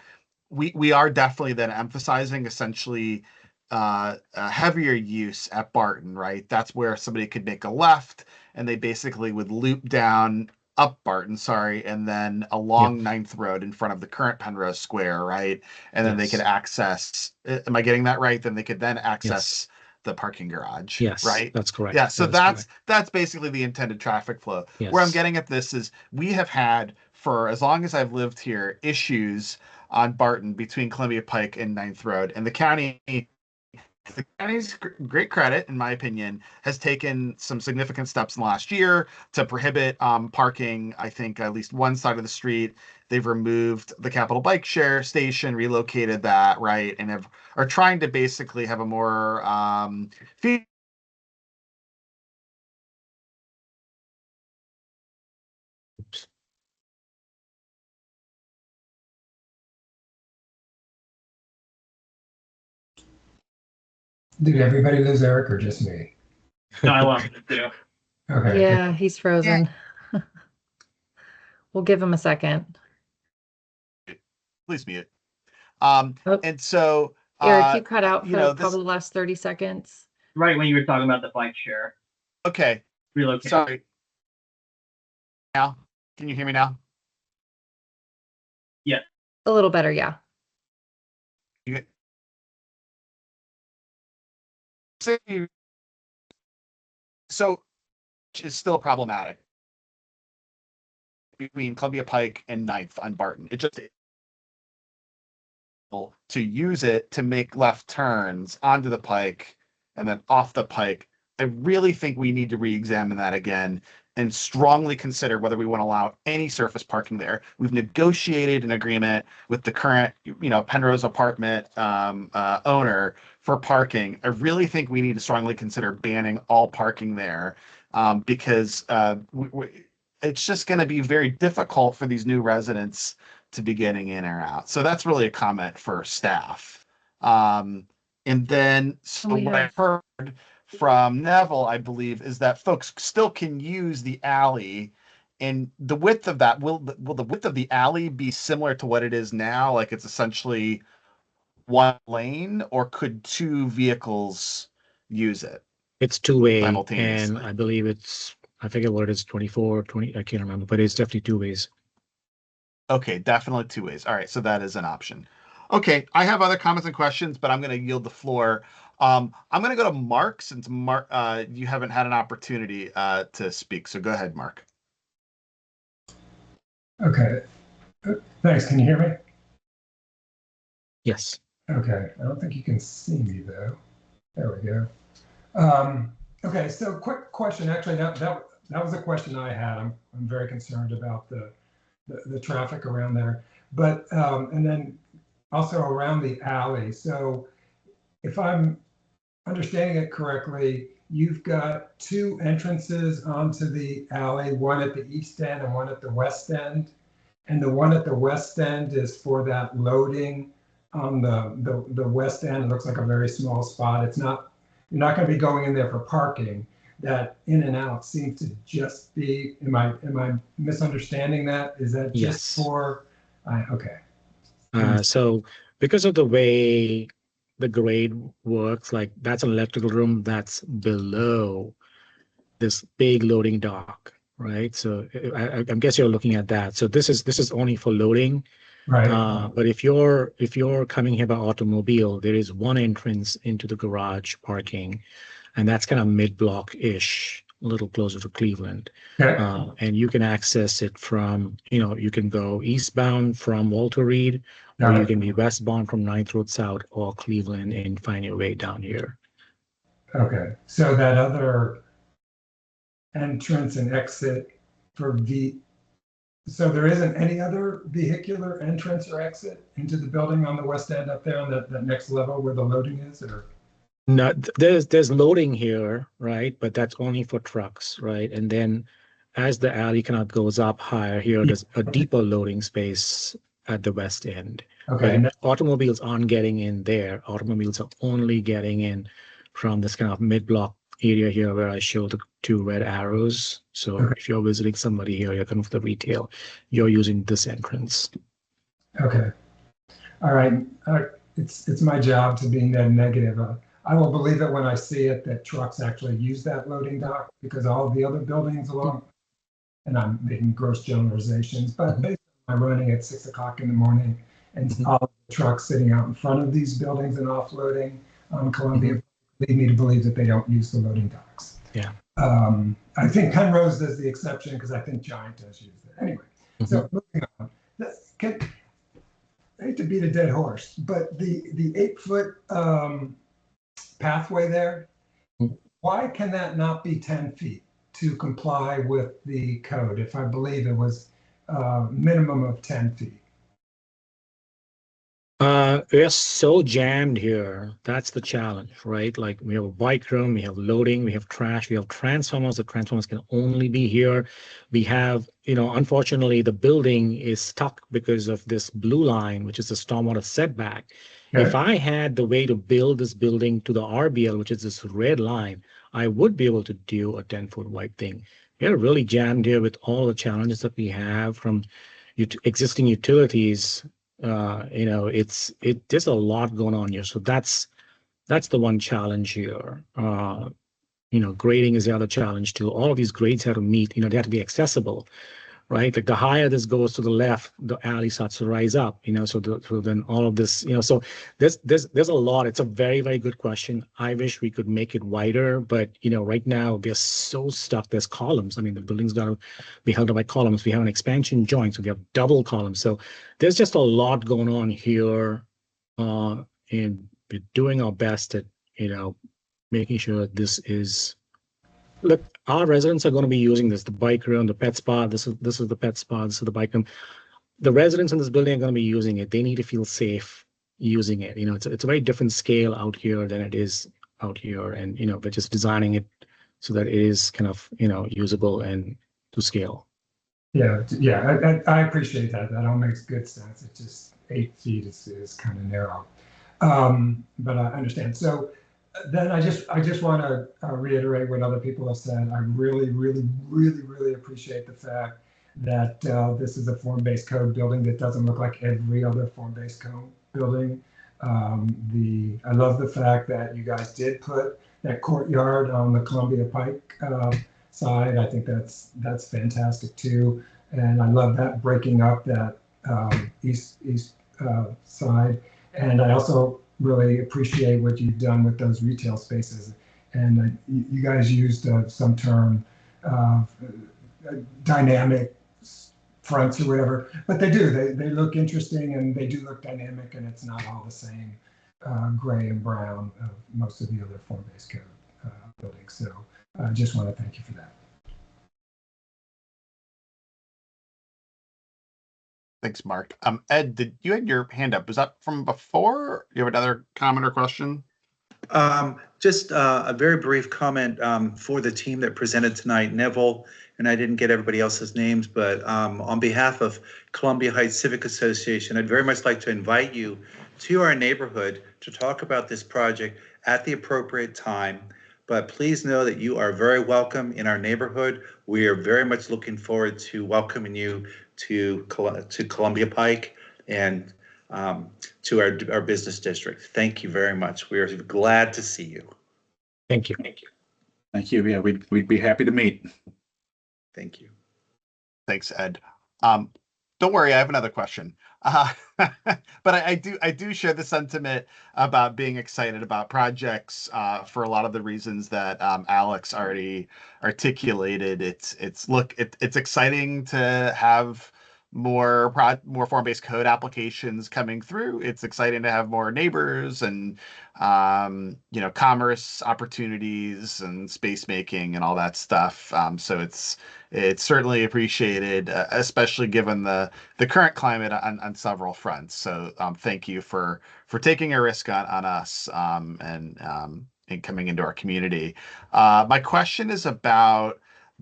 We are definitely then emphasizing essentially a heavier use at Barton, right? That's where somebody could make a left and they basically would loop down up Barton, sorry, and then along 9th Road in front of the current Penrose Square, right? And then they could access, am I getting that right? Then they could then access the parking garage, Yes, right? that's correct. Yeah, so that's that's basically the intended traffic flow. Yes. Where I'm getting at this is we have had, for as long as I've lived here, issues on Barton between Columbia Pike and 9th Road, and the county's great credit, in my opinion, has taken some significant steps in the last year to prohibit parking. I think at least one side of the street. They've removed the Capitol Bike Share station, relocated that, right, and are trying to basically have a more Did everybody lose Eric or just me? No, I lost it too. Okay. Yeah, he's frozen. We'll give him a second. Please mute. Oh. And so Eric, you cut out for this, probably the last 30 seconds. Right when you were talking about the bike share. Okay. Relocate. Sorry. Now, can you hear me now? Yeah. A little better, yeah. So is still problematic between Columbia Pike and 9th on Barton. It just to use it to make left turns onto the Pike and then off the Pike. I really think we need to re-examine that again and strongly consider whether we want to allow any surface parking there. We've negotiated an agreement with the current, Penrose apartment owner for parking. I really think we need to strongly consider banning all parking there because it's just going to be very difficult for these new residents to be getting in or out. So that's really a comment for staff. And then, so what I've heard from Neville, I believe, is that folks still can use the alley, and the width of that, will the width of the alley be similar to what it is now? Like it's essentially one lane, or could two vehicles use it? It's two-way, simultaneously? and I believe I forget what it is, 24, 20, I can't remember, but it's definitely two ways. Okay, definitely two ways. All right, so that is an option. Okay, I have other comments and questions, but I'm going to yield the floor. I'm going to go to Mark since Mark, you haven't had an opportunity to speak. So go ahead, Mark. Okay. Thanks. Can you hear me? Yes. Okay. I don't think you can see me though. There we go. Okay, so quick question. Actually, that was a question I had. I'm very concerned about the traffic around there, but and then also around the alley. So if I'm understanding it correctly, you've got two entrances onto the alley, one at the east end and one at the west end. And the one at the west end is for that loading on the west end. It looks like a very small spot. It's not, you're not going to be going in there for parking. That in and out seems to just be, am I misunderstanding that? Is that just Yes. for, okay. So because of the way the grade works, like that's an electrical room that's below this big loading dock, right? So I guess you're looking at that. So this is only for loading. Right. But if you're coming here by automobile, there is one entrance into the garage parking, and that's kind of mid-block-ish, a little closer to Cleveland. Okay. And you can access it from, you can go eastbound from Walter Reed, or Got you it. can be westbound from 9th Road South or Cleveland and find your way down here. Okay. So that other entrance and exit for so there isn't any other vehicular entrance or exit into the building on the west end up there on that next level where the loading is, or? No, there's loading here, right? But that's only for trucks, right? And then as the alley kind of goes up higher here, there's a deeper loading space at the west end. Okay. But automobiles aren't getting in there. Automobiles are only getting in from this kind of mid-block area here where I show the two red arrows. So Okay. if you're visiting somebody here, you're coming for the retail, you're using this entrance. Okay. All right. It's my job to be net negative. I will believe it when I see it that trucks actually use that loading dock, because all the other buildings along, and I'm making gross generalizations, but basically I'm running at 6 o'clock in the morning and all of the trucks sitting out in front of these buildings and offloading on Columbia lead me to believe that they don't use the loading docks. Yeah. I think Penrose is the exception because I think Giant does use it. Anyway, so moving on. I hate to beat a dead horse, but the 8-foot pathway there, why can that not be 10 feet to comply with the code if I believe it was minimum of 10 feet? We're so jammed here. That's the challenge, right? Like we have a bike room, we have loading, we have trash, we have transformers. The transformers can only be here. We have, unfortunately, the building is stuck because of this blue line, which is the stormwater setback. Okay. If I had the way to build this building to the RBL, which is this red line, I would be able to do a 10-foot wide thing. We're really jammed here with all the challenges that we have from existing utilities. There's a lot going on here. So that's the one challenge here. Grading is the other challenge too. All of these grades have to meet, they have to be accessible, right? Like the higher this goes to the left, the alley starts to rise up, so then all of this, so there's a lot. It's a very, very good question. I wish we could make it wider, but right now they're so stuck. There's columns. I mean, the building's got to be held up by columns. We have an expansion joint, so we have double columns. So there's just a lot going on here, and we're doing our best at, making sure that this is. Look, our residents are going to be using this, the bike room, the pet spa. This is the pet spa. This is the bike room. The residents in this building are going to be using it. They need to feel safe using it. It's a very different scale out here than it is out here, and we're just designing it so that it is kind of usable and to scale. Yeah, I appreciate that. That all makes good sense. It's just 8 feet is kind of narrow, but I understand. So. Then I just want to reiterate what other people have said. I really, really, really, really appreciate the fact that this is a form-based code building that doesn't look like every other form-based code building. I love the fact that you guys did put that courtyard on the Columbia Pike side. I think that's fantastic too, and I love that breaking up that east side. And I also really appreciate what you've done with those retail spaces. And you guys used some term, dynamic fronts or whatever, but they do. They look interesting and they do look dynamic, and it's not all the same gray and brown of most of the other form-based code buildings. So I just want to thank you for that. Thanks, Mark. Ed, did you had your hand up? Was that from before? You have another comment or question? Just a very brief comment for the team that presented tonight, Neville, and I didn't get everybody else's names, but on behalf of Columbia Heights Civic Association, I'd very much like to invite you to our neighborhood to talk about this project at the appropriate time. But please know that you are very welcome in our neighborhood. We are very much looking forward to welcoming you to Columbia Pike and to our business district. Thank you very much. We are glad to see you. Thank you. Thank you. Yeah, we'd be happy to meet. Thank you. Thanks, Ed. Don't worry, I have another question. But I do share the sentiment about being excited about projects for a lot of the reasons that Alex already articulated. It's exciting to have more form-based code applications coming through. It's exciting to have more neighbors and commerce opportunities and space making and all that stuff. So it's certainly appreciated, especially given the current climate on several fronts. So thank you for taking a risk on us and coming into our community. My question is about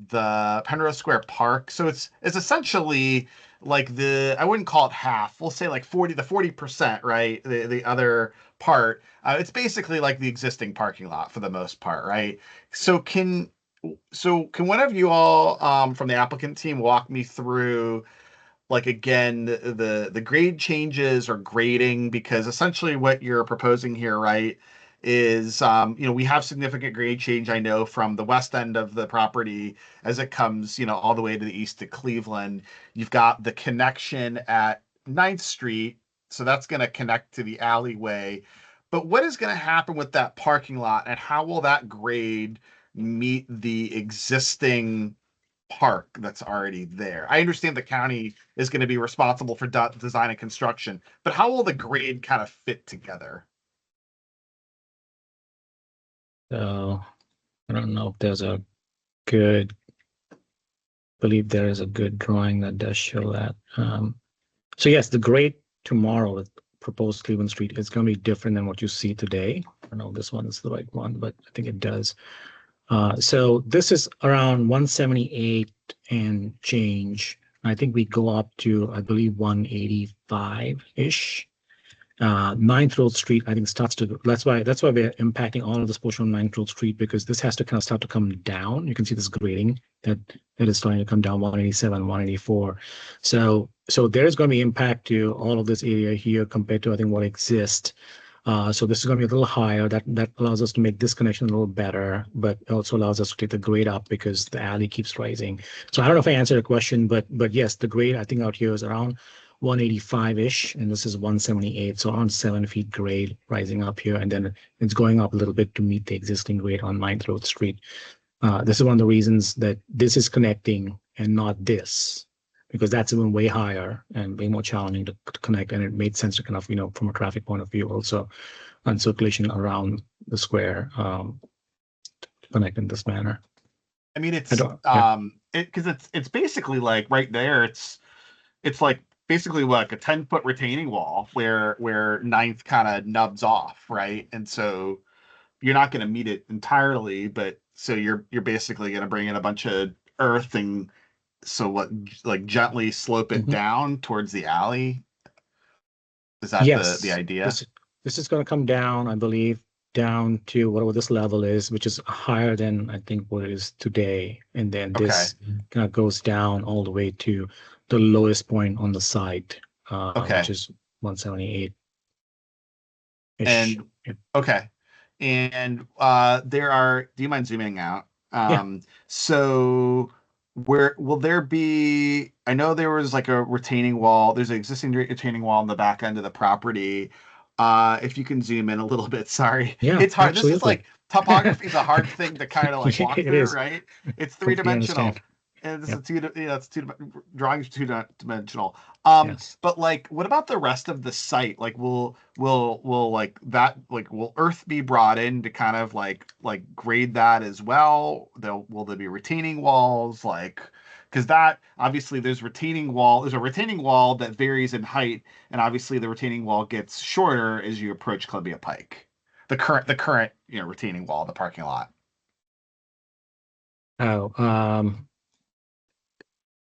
the Penrose Square Park. So it's essentially like I wouldn't call it half. We'll say like 40%, right? The other part. It's basically like the existing parking lot for the most part, right? So can one of you all from the applicant team walk me through, like, again, the grade changes or grading? Because essentially what you're proposing here, right, is we have significant grade change, I know, from the west end of the property as it comes all the way to the east to Cleveland. You've got the connection at 9th Street, so that's going to connect to the alleyway. But what is going to happen with that parking lot, and how will that grade meet the existing park that's already there? I understand the county is going to be responsible for design and construction, but how will the grade kind of fit together? So I don't know if there's a good, I believe there is a good drawing that does show that. So yes, the grade tomorrow with proposed Cleveland Street is going to be different than what you see today. I don't know if this one is the right one, but I think it does. So this is around 178 and change. I think we go up to, I believe, 185-ish. 9th Road Street, I think, starts to, that's why we're impacting all of this portion on 9th Road Street, because this has to kind of start to come down. You can see this grading that is starting to come down, 187, 184. So there is going to be impact to all of this area here compared to, I think, what exists. So this is going to be a little higher. That allows us to make this connection a little better, but also allows us to take the grade up because the alley keeps rising. So I don't know if I answered the question, but yes, the grade I think out here is around 185-ish, and this is 178, so around 7 feet grade rising up here, and then it's going up a little bit to meet the existing grade on 9th Road Street. This is one of the reasons that this is connecting and not this, because that's even way higher and way more challenging to connect, and it made sense to kind of, from a traffic point of view, also on circulation around the square, to connect in this manner. I mean, it's because it's basically like right there. It's like basically like a 10-foot retaining wall where 9th kind of nubs off, right? And so you're not going to meet it entirely, but so you're basically going to bring in a bunch of earth and so what, like gently slope it down towards the alley. Is that the idea? This is going to come down, I believe, down to whatever this level is, which is higher than I think what it is today, and then this kind of goes down all the way to the lowest point on the site, which is 178. And and there are, do you mind zooming out? So where will there be, I know there was like a retaining wall, there's an existing retaining wall on the back end of the property. If you can zoom in a little bit, sorry. It's hard. Absolutely. This is like, topography is a hard thing to kind of like walk through, right? It's three-dimensional. It's Yep. a two, yeah, it's two drawings are two-dimensional. Yes. But like, what about the rest of the site? Like, will like that, like, will earth be brought in to kind of like grade that as well? Will there be retaining walls? Like, because that obviously there's a retaining wall that varies in height, and obviously the retaining wall gets shorter as you approach Columbia Pike. The current retaining wall of the parking lot. Oh,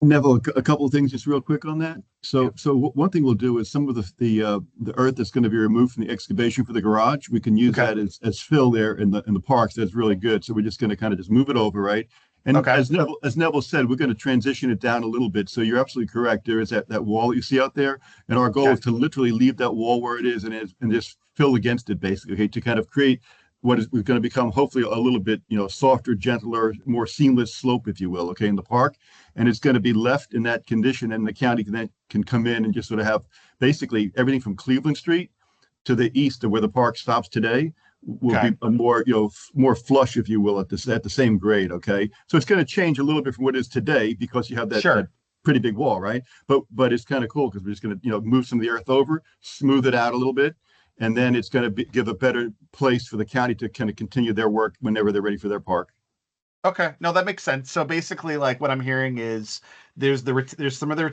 Neville, a couple of things just real quick on that. So one thing we'll do is some of the earth that's going to be removed from the excavation for the garage, we can use that as fill there in the parks. That's really good. So we're just going to kind of just move it over, right? And as Neville said, we're going to transition it down a little bit. So you're absolutely correct. There is that wall that you see out there, and our goal is to literally leave that wall where it is and just fill against it, basically, okay, to kind of create what is going to become hopefully a little bit, softer, gentler, more seamless slope, if you will, okay, in the park. And it's going to be left in that condition, and the county can come in and just sort of have basically everything from Cleveland Street to the east of where the park stops today will be a more, more flush, if you will, at the same grade, okay? So it's going to change a little bit from what it is today because you have that pretty big wall, right? But it's kind of cool because we're just going to, move some of the earth over, smooth it out a little bit, and then it's going to give a better place for the county to kind of continue their work whenever they're ready for their park. Okay, no, that makes sense. So basically, like what I'm hearing is there's some of the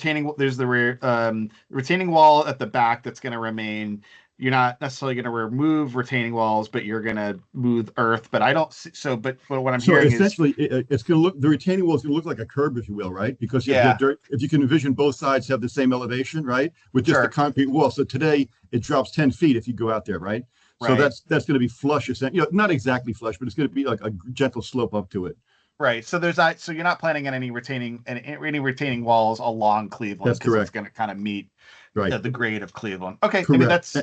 retaining wall at the back that's going to remain. You're not necessarily going to remove retaining walls, but you're going to move earth. But I don't see, but what I'm hearing essentially, it's going to look, the retaining wall is going to look like a curb, if you will, right? Because you have dirt. If you can envision both sides have the same elevation, right? With just the concrete wall. So today it drops 10 feet if you go out there, right? So that's going to be flush, not exactly flush, but it's going to be like a gentle slope up to it. Right. So so you're not planning on any retaining walls along Cleveland. That's correct. It's going to kind of meet the grade of Cleveland. Okay. Correct. I mean, that's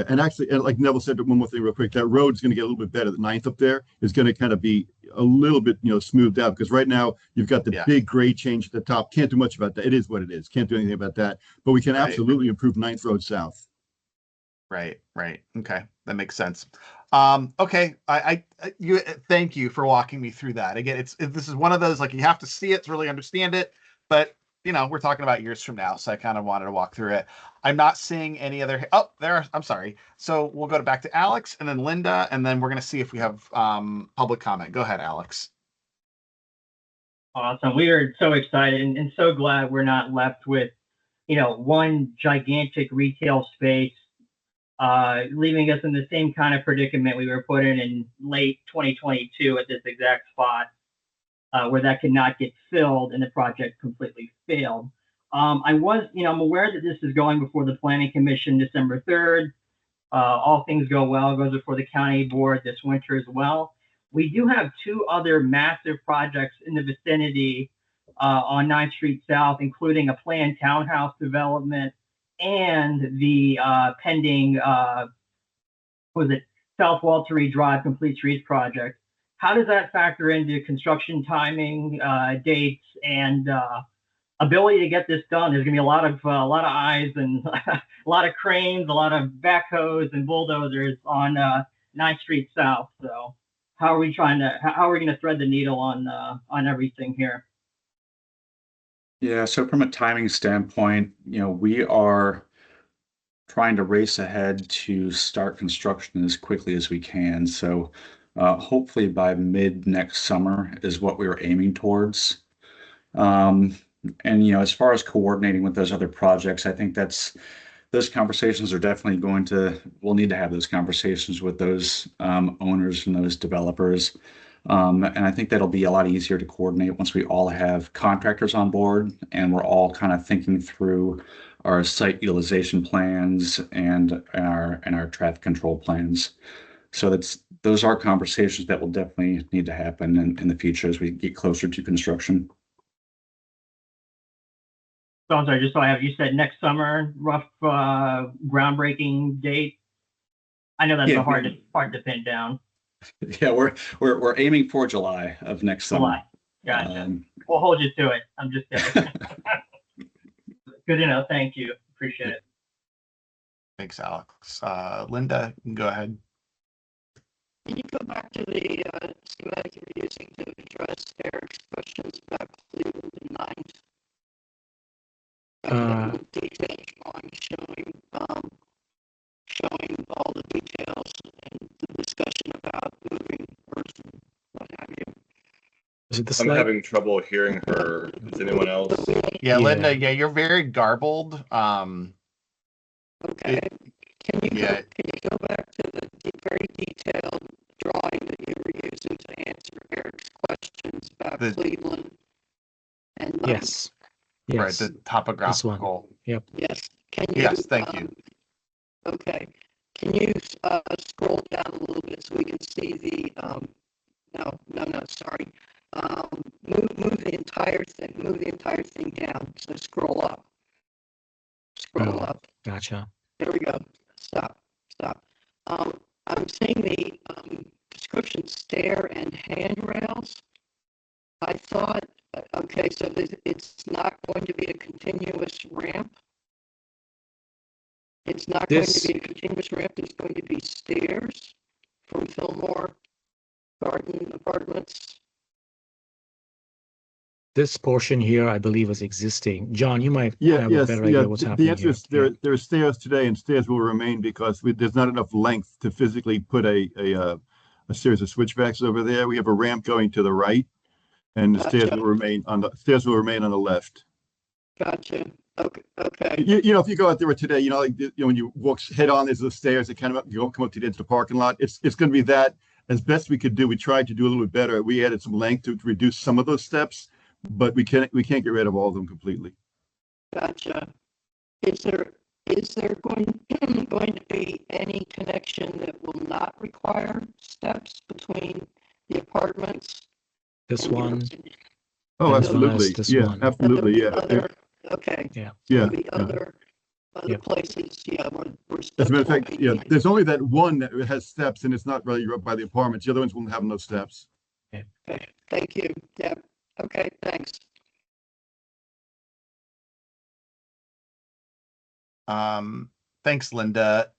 And actually, like Neville said, but one more thing real quick, that road is going to get a little bit better. The 9th up there is going to kind of be a little bit, smoothed out, because right now you've got the big grade change at the top. Can't do much about that. It is what it is. Can't do anything about that. But we can absolutely improve 9th Road South. Right. Okay. That makes sense. Okay. Thank you for walking me through that. Again, this is one of those, like, you have to see it to really understand it, but we're talking about years from now. So I kind of wanted to walk through it. I'm not seeing any other, I'm sorry. So we'll go back to Alex and then Linda, and then we're going to see if we have, public comment. Go ahead, Alex. Awesome. We are so excited and so glad we're not left with, one gigantic retail space, leaving us in the same kind of predicament we were put in late 2022 at this exact spot, where that could not get filled and the project completely failed. I'm aware that this is going before the Planning Commission December 3rd. All things go well, it goes before the county board this winter as well. We do have 2 other massive projects in the vicinity on 9th Street South, including a planned townhouse development and the pending South Walter Drive Complete Streets project. How does that factor into construction timing, dates, and ability to get this done? There's going to be a lot of eyes and a lot of cranes, a lot of backhoes and bulldozers on 9th Street South. So how are we going to thread the needle on everything here? Yeah, so from a timing standpoint, we are trying to race ahead to start construction as quickly as we can. So hopefully by mid next summer is what we were aiming towards. And as far as coordinating with those other projects, I think those conversations are definitely we'll need to have those conversations with those owners and those developers. And I think that'll be a lot easier to coordinate once we all have contractors on board and we're all kind of thinking through our site utilization plans and our traffic control plans. So those are conversations that will definitely need to happen in the future as we get closer to construction. So I'm sorry, just so I have, you said next summer, rough groundbreaking date. I know that's hard to pin down. Yeah, we're aiming for July of next summer. Gotcha. We'll hold you to it. I'm just kidding. Good to know. Thank you. Appreciate it. Thanks, Alex. Linda, go ahead. Can you go back to the schematic you're using to address Eric's questions about Cleveland and Ninth? Details showing all the details and the discussion about moving earth and what have you. Is it the I'm slide? having trouble hearing her. Is anyone else? Yeah, Linda, yeah, you're very garbled. Okay. Can you go back to the very detailed drawing that you were using to answer Eric's questions about Cleveland and Yes. Yes. Right, the topographical. Yep. Yes. Can you? Yes, thank you. Okay. Can you scroll down a little bit so we can see the? No. Sorry. Move the entire thing. Move the entire thing down. So scroll up. Scroll up. Gotcha. There we go. Stop. I'm seeing the description stair and handrails. I thought, okay, so it's not going to be a continuous ramp. It's not going to be a continuous ramp. It's going to be stairs from Fillmore Garden Apartments. This portion here, I believe, is existing. John, you might have a better idea what's happening The answer is there are stairs today, and stairs will remain because there's not enough length to physically put a series of switchbacks over there. We have a ramp going to the right, and the stairs will remain on the left. Gotcha. Okay. You know, if you go out there today, when you walk head on, there's the stairs that kind of come up to the edge of the parking lot. It's going to be that. As best we could do, we tried to do a little bit better. We added some length to reduce some of those steps, but we can't get rid of all of them completely. Gotcha. Is there going to be any connection that will not require steps between the apartments? This one. Oh, absolutely. Yeah, absolutely. Yeah. Okay. Yeah. Maybe other places. Yeah. As a matter of fact, there's only that one that has steps, and it's not really up by the apartments. The other ones won't have no steps. Okay. Thank you. Yeah. Okay. Thanks. Thanks, Linda.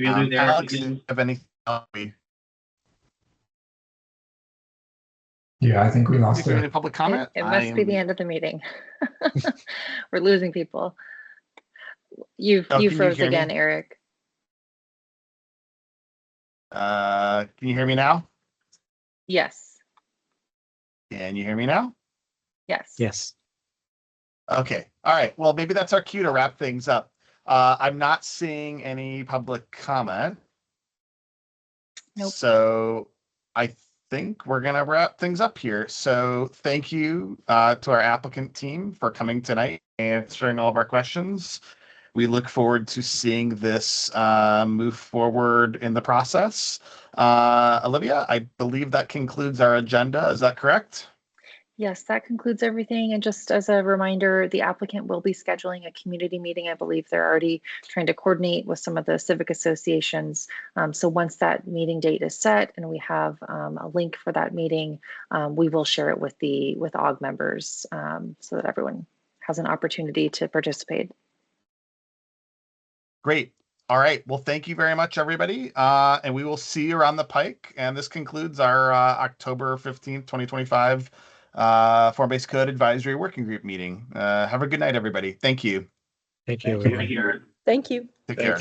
Alex, do you have anything else? Yeah, I think we lost Is there any public comment? It must be the end of the meeting. We're losing people. You froze again, Eric. Can you hear me now? Yes. Can you hear me now? Yes. Yes. Okay. All right. Well, maybe that's our cue to wrap things up. I'm not seeing any public comment. Nope. So I think we're going to wrap things up here. So thank you to our applicant team for coming tonight and answering all of our questions. We look forward to seeing this move forward in the process. Olivia, I believe that concludes our agenda. Is that correct? Yes, that concludes everything. And just as a reminder, the applicant will be scheduling a community meeting. I believe they're already trying to coordinate with some of the civic associations. So once that meeting date is set and we have a link for that meeting, we will share it with AWG members so that everyone has an opportunity to participate. Great. All right. Well, thank you very much, everybody. And we will see you around the pike. And this concludes our October 15th, 2025 Form-Based Code Advisory Working Group meeting. Have a good night, everybody. Thank you. Thank you. Thank you. Take care.